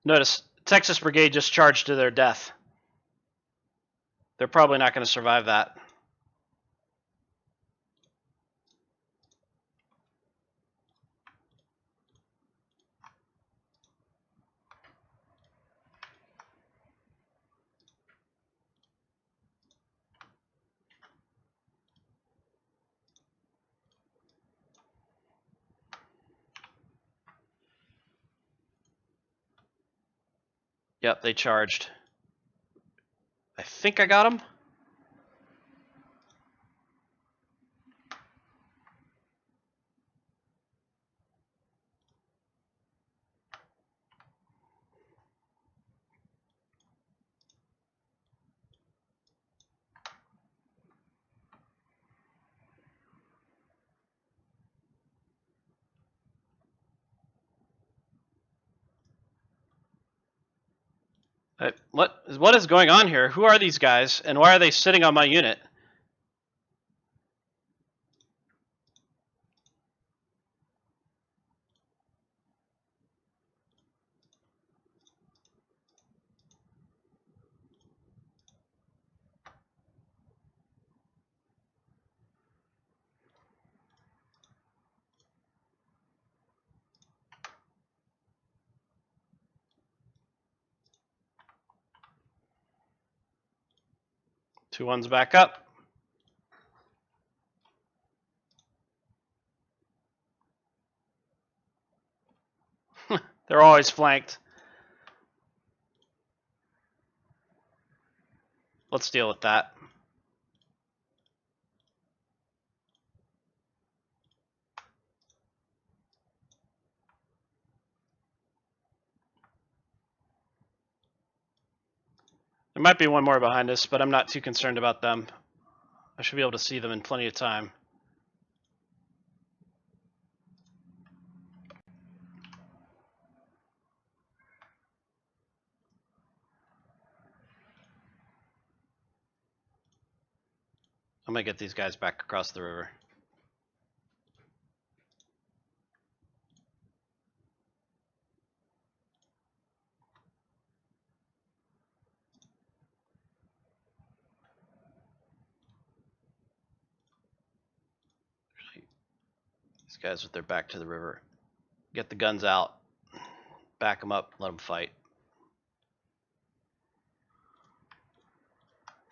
Notice, Texas Brigade just charged to their death. They're probably not going to survive that. Yep, they charged. I think I got them. What is going on here? Who are these guys, and why are they sitting on my unit? Two ones back up. They're always flanked. Let's deal with that. There might be one more behind us, but I'm not too concerned about them. I should be able to see them in plenty of time. I'm going to get these guys back across the river. These guys with their back to the river. Get the guns out. Back them up. Let them fight.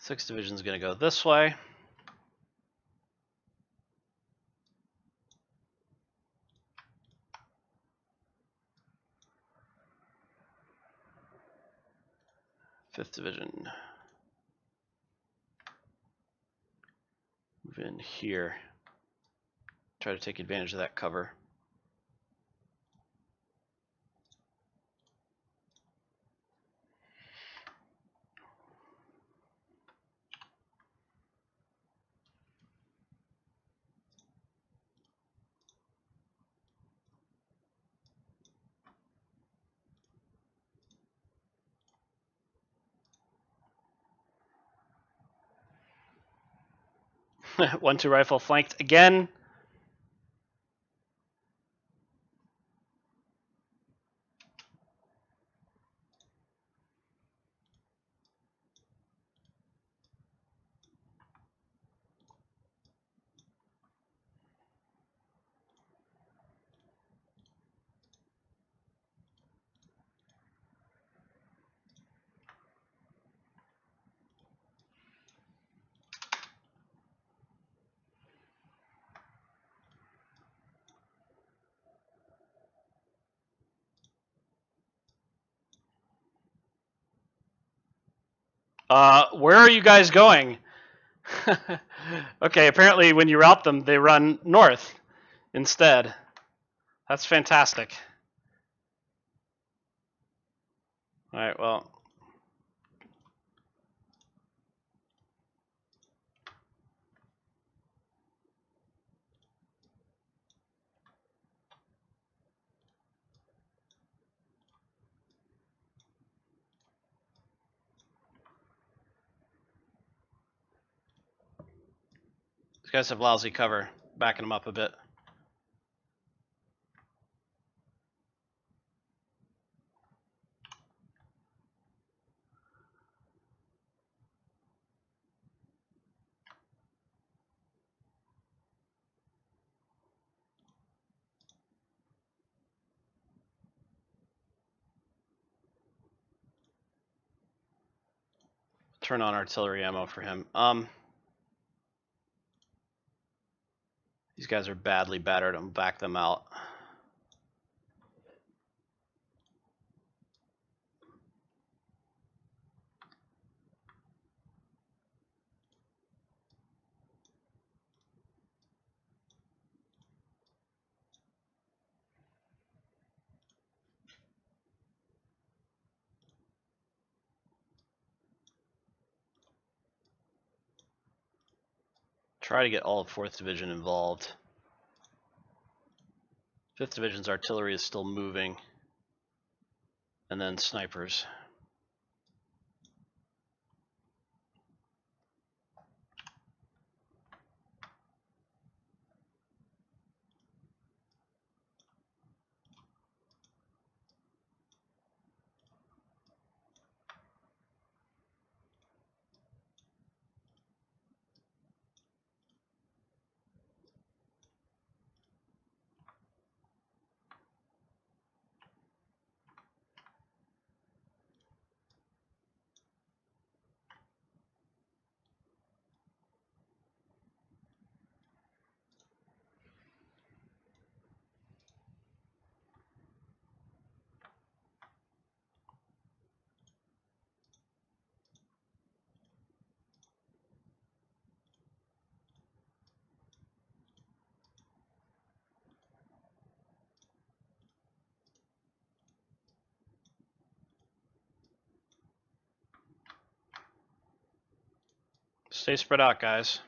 6th Division is going to go this way. Fifth Division. Move in here. Try to take advantage of that cover. One-two rifle flanked again. Where are you guys going? Okay, apparently when you route them, they run north instead. That's fantastic. All right, well. These guys have lousy cover, backing them up a bit. turn on artillery ammo for him. These guys are badly battered. I'm gonna back them out. Try to get all of 4th Division involved. 5th Division's artillery is still moving. And then snipers. Stay spread out, guys.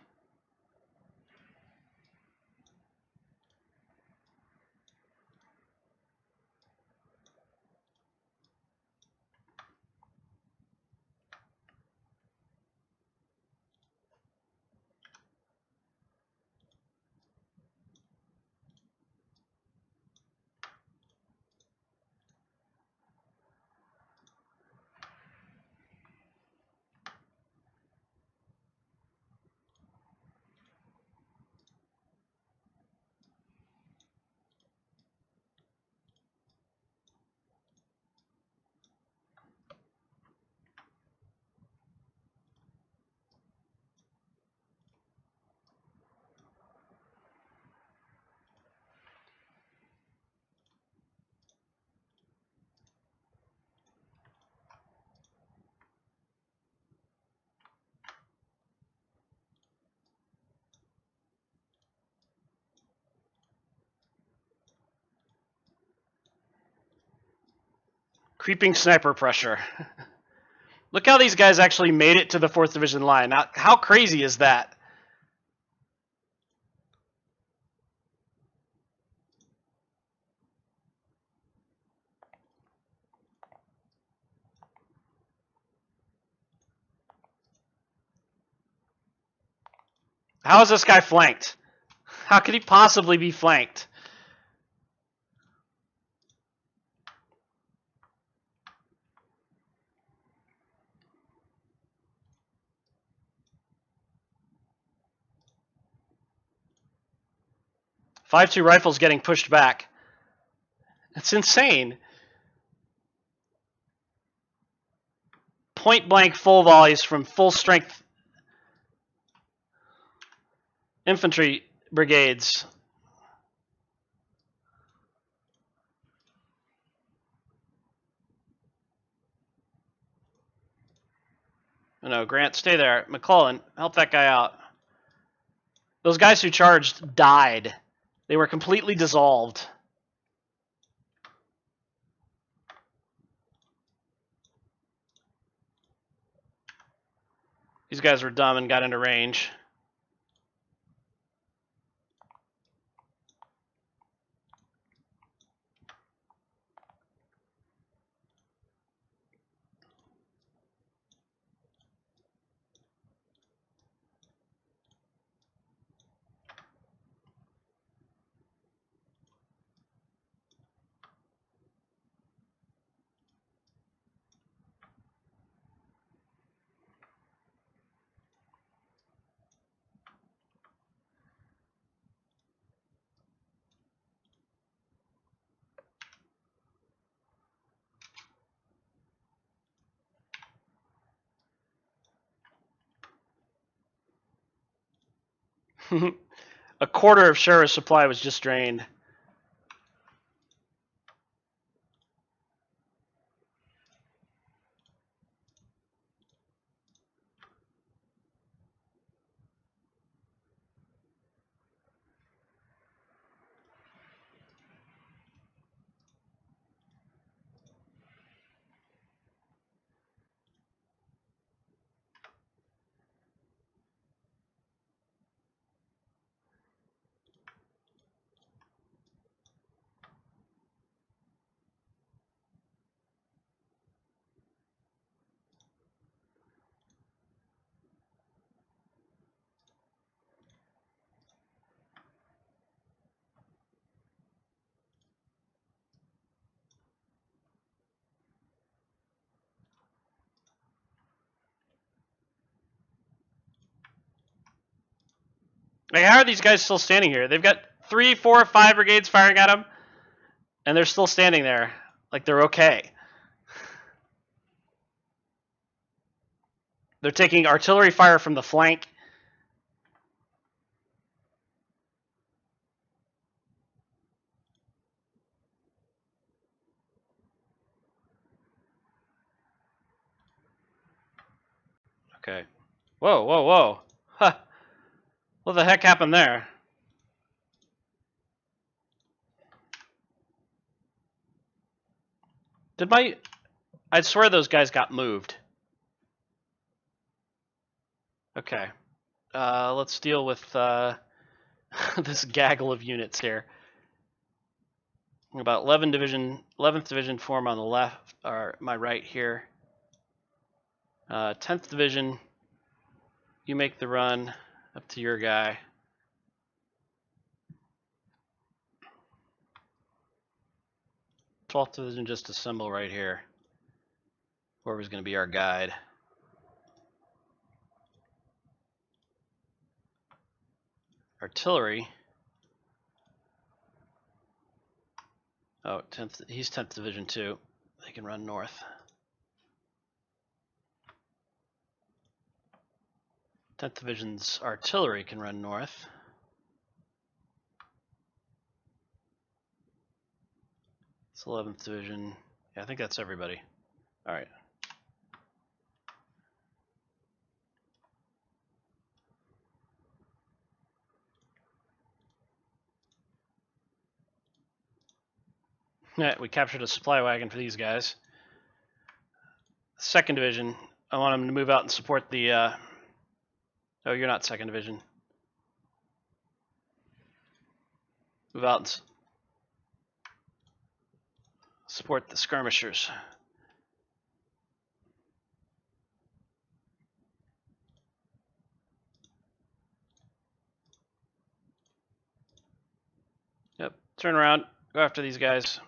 Creeping sniper pressure. Look how these guys actually made it to the 4th Division line. Now, how crazy is that? How is this guy flanked? How could he possibly be flanked? .52 rifles getting pushed back. It's insane. Point blank full volleys from full strength infantry brigades. No, Grant, stay there. McClellan, help that guy out. Those guys who charged died. They were completely dissolved. These guys were dumb and got into range. A quarter of Shura's supply was just drained. Like, how are these guys still standing here? They've got 3, 4, 5 brigades firing at them, and they're still standing there. Like, they're okay. They're taking artillery fire from the flank. Okay. Whoa, whoa, whoa. Huh. What the heck happened there? I swear those guys got moved. Okay. Let's deal with this gaggle of units here. About 11th Division form on the left, or my right here. 10th Division, you make the run up to your guy. Twelfth Division just assemble right here. Whoever's going to be our guide. Artillery. Oh, 10th. He's 10th Division too. They can run north. 10th Division's artillery can run north. It's 11th Division. Yeah, I think that's everybody. All right. Yeah, we captured a supply wagon for these guys. 2nd Division. I want them to move out and support the. Oh, you're not 2nd Division. Move out and support the skirmishers. Yep. Turn around. Go after these guys.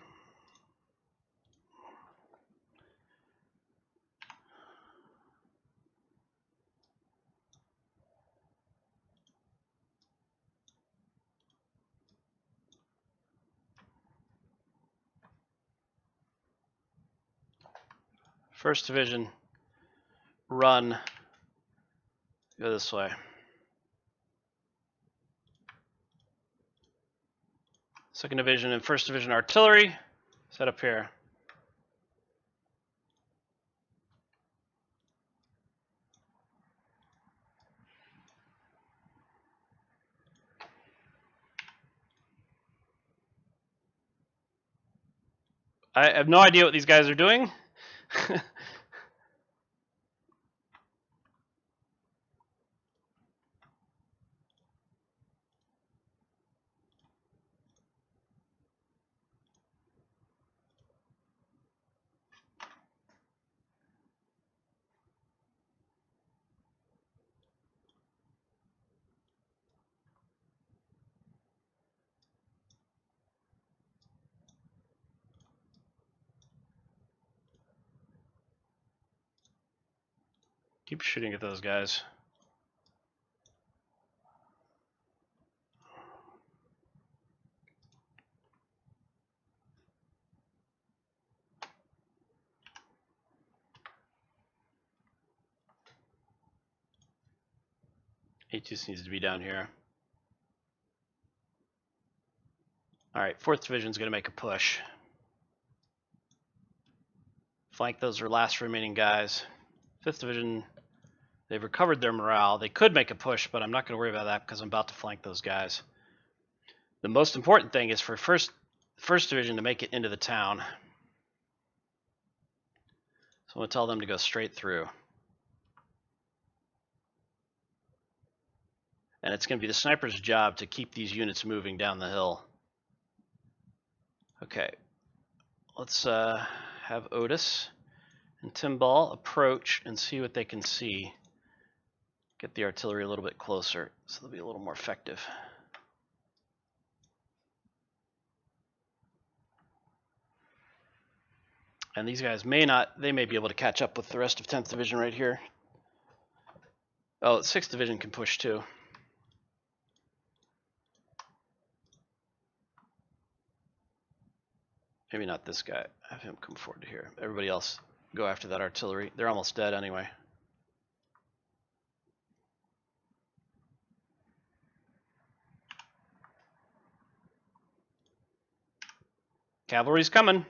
First Division, run. Go this way. 2nd Division and 1st Division artillery, set up here. I have no idea what these guys are doing. Keep shooting at those guys. He just needs to be down here. All right, 4th Division's going to make a push. Flank those last remaining guys. 5th Division, they've recovered their morale. They could make a push, but I'm not going to worry about that because I'm about to flank those guys. The most important thing is for first Division to make it into the town. So I'm going to tell them to go straight through. And it's going to be the sniper's job to keep these units moving down the hill. Okay, let's have Otis and Timball approach and see what they can see. Get the artillery a little bit closer so they'll be a little more effective. And these guys may be able to catch up with the rest of 10th Division right here. Oh, 6th Division can push too. Maybe not this guy. Have him come forward to here. Everybody else go after that artillery. They're almost dead anyway. Cavalry's coming.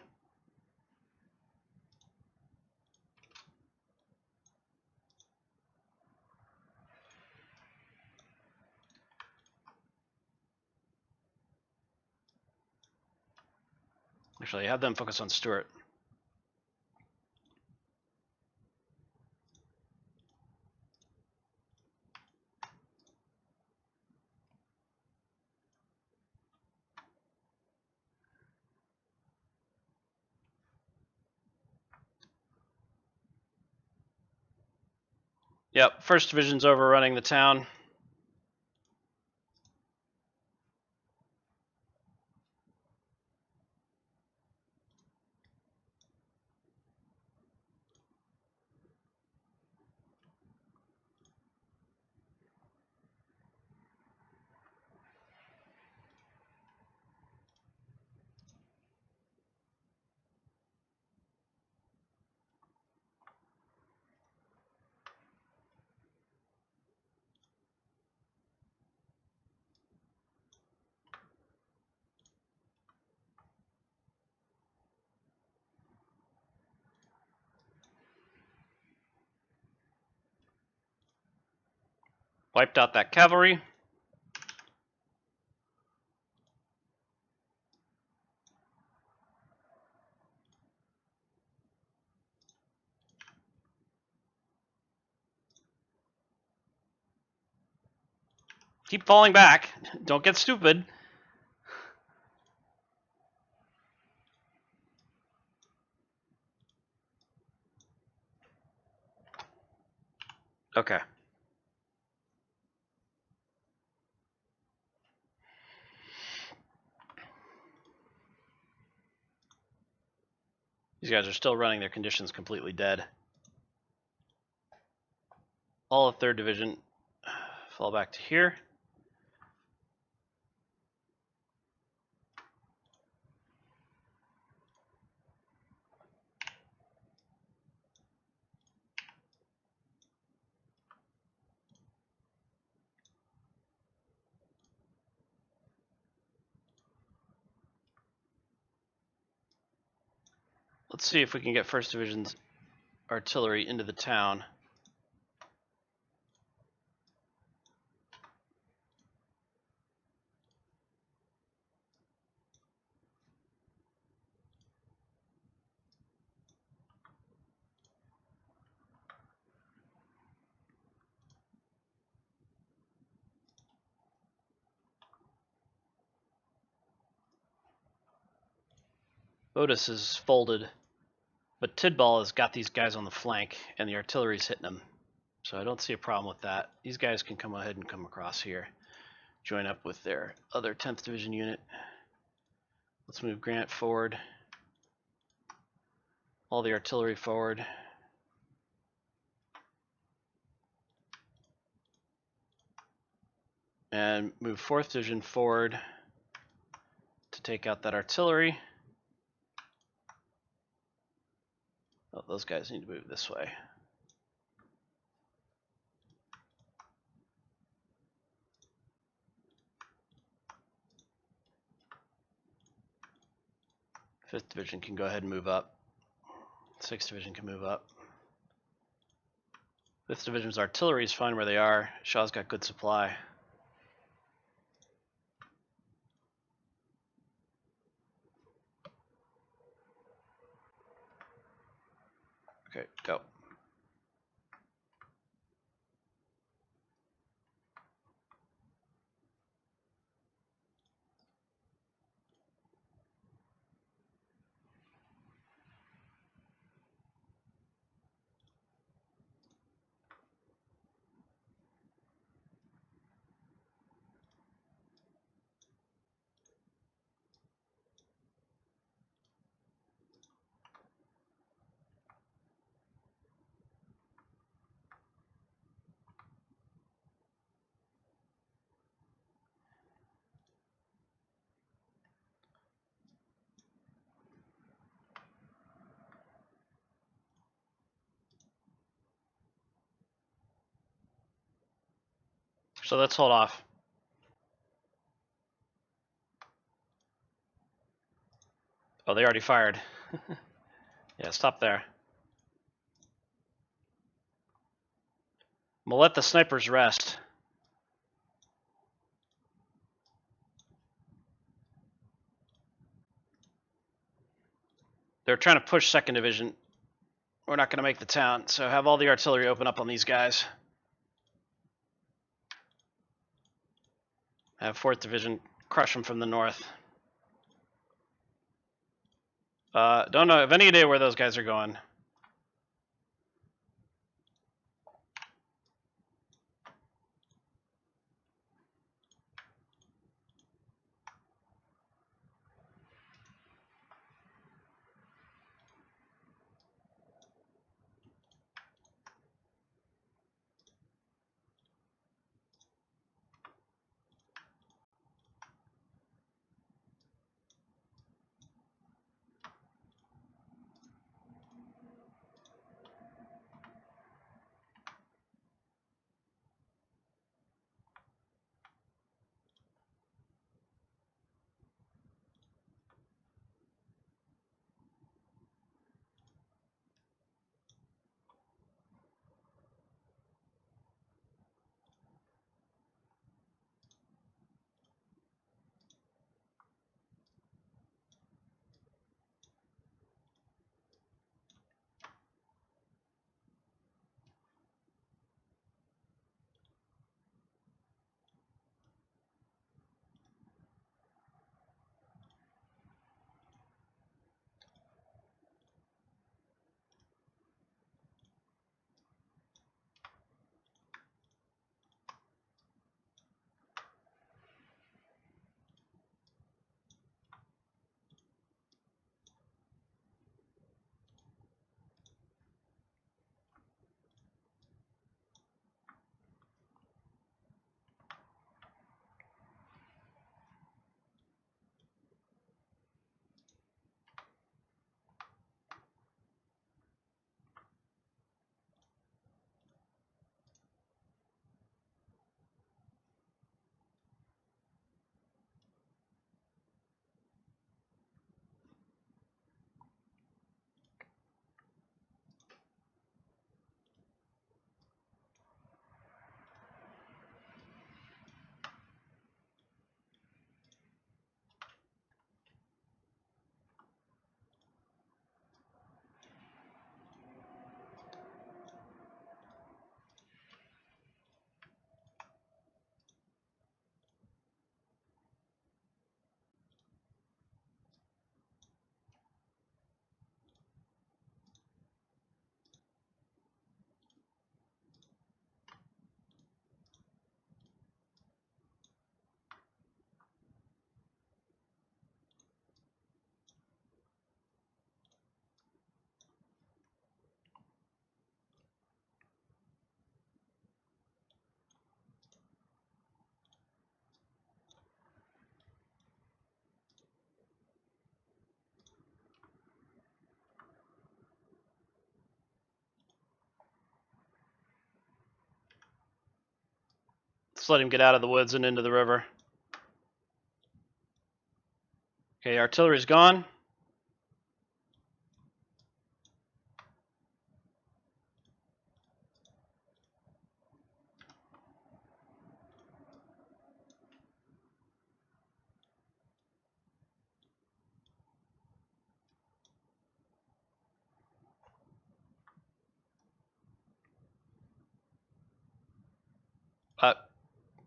Actually, have them focus on Stuart. Yep, 1st Division's overrunning the town. Wiped out that cavalry. Keep falling back. Don't get stupid. Okay. These guys are still running their conditions completely dead. All of 3rd Division fall back to here. Let's see if we can get 1st Division's artillery into the town. Otis is folded, but Tidball has got these guys on the flank, and the artillery's hitting them. So I don't see a problem with that. These guys can come ahead and come across here, join up with their other 10th Division unit. Let's move Grant forward. All the artillery forward. And move 4th Division forward to take out that artillery. Oh, those guys need to move this way. 5th Division can go ahead and move up. 6th Division can move up. 5th Division's artillery is fine where they are. Shaw's got good supply. Okay, go. So let's hold off. Oh, they already fired. Yeah, stop there. We'll let the snipers rest. They're trying to push 2nd Division. We're not going to make the town, so have all the artillery open up on these guys. Have 4th Division crush them from the north. Don't know, have any idea where those guys are going. Let's let him get out of the woods and into the river. Okay, artillery's gone.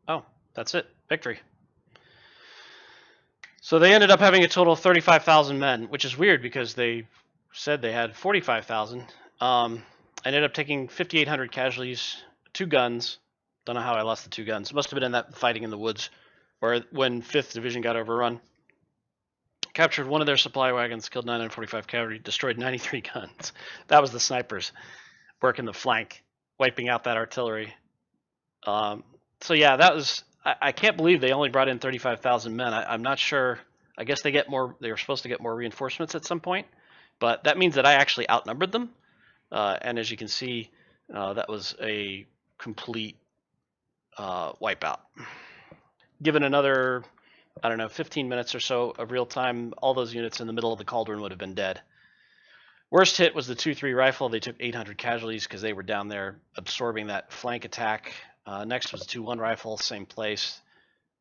Oh, that's it. Victory. So they ended up having a total of 35,000 men, which is weird because they said they had 45,000. I ended up taking 5,800 casualties, 2 guns. Don't know how I lost the 2 guns. Must have been in that fighting in the woods, or when 5th Division got overrun. Captured one of their supply wagons, killed 945 cavalry, destroyed 93 guns. That was the snipers working the flank, wiping out that artillery. So yeah, that was. I can't believe they only brought in 35,000 men. I'm not sure. I guess they get more. They were supposed to get more reinforcements at some point, but that means that I actually outnumbered them. And as you can see, that was a complete wipeout. Given another, I don't know, 15 minutes or so of real time, all those units in the middle of the cauldron would have been dead. Worst hit was the 2-3 rifle. They took 800 casualties because they were down there absorbing that flank attack. Next was 2-1 rifle, same place.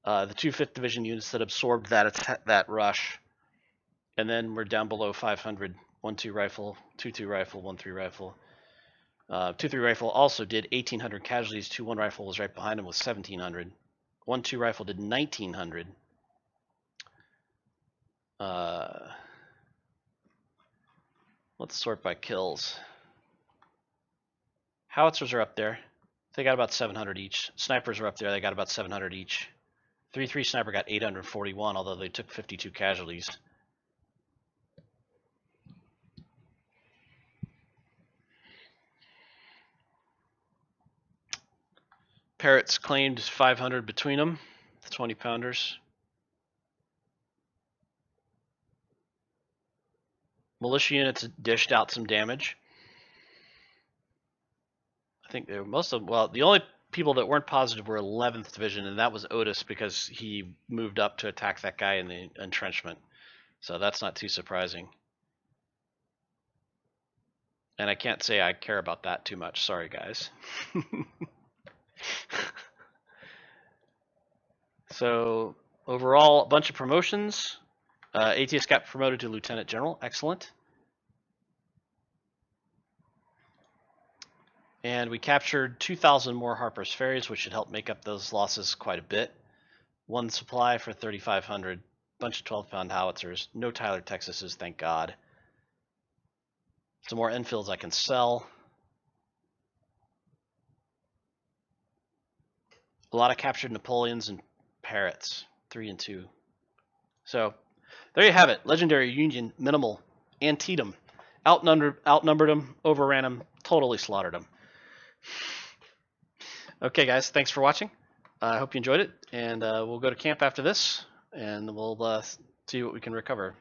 The 2 5th Division units that absorbed that rush. And then we're down below 500. 1-2 rifle, 2-2 rifle, 1-3 rifle. 2-3 rifle also did 1,800 casualties. 2-1 rifle was right behind him with 1,700. 1-2 rifle did 1,900. Let's sort by kills. Howitzers are up there. They got about 700 each. Snipers are up there. They got about 700 each. 3-3 sniper got 841, although they took 52 casualties. Parrots claimed 500 between them, the 20-pounders. Militia units dished out some damage. I think they were most of them, well, the only people that weren't positive were 11th Division, and that was Otis because he moved up to attack that guy in the entrenchment. So that's not too surprising. And I can't say I care about that too much. Sorry, guys. So overall, a bunch of promotions. ATS got promoted to Lieutenant General. Excellent. And we captured 2,000 more Harper's Ferries, which should help make up those losses quite a bit. 1 supply for 3,500. Bunch of 12-pound howitzers. No Tyler, Texases, thank God. Some more Enfields I can sell. A lot of captured Napoleons and Parrots. 3 and 2. So there you have it. Legendary Union, minimal. Antietam. Outnumbered them, overran them, totally slaughtered them. Okay, guys, thanks for watching. I hope you enjoyed it, and we'll go to camp after this, and we'll see what we can recover.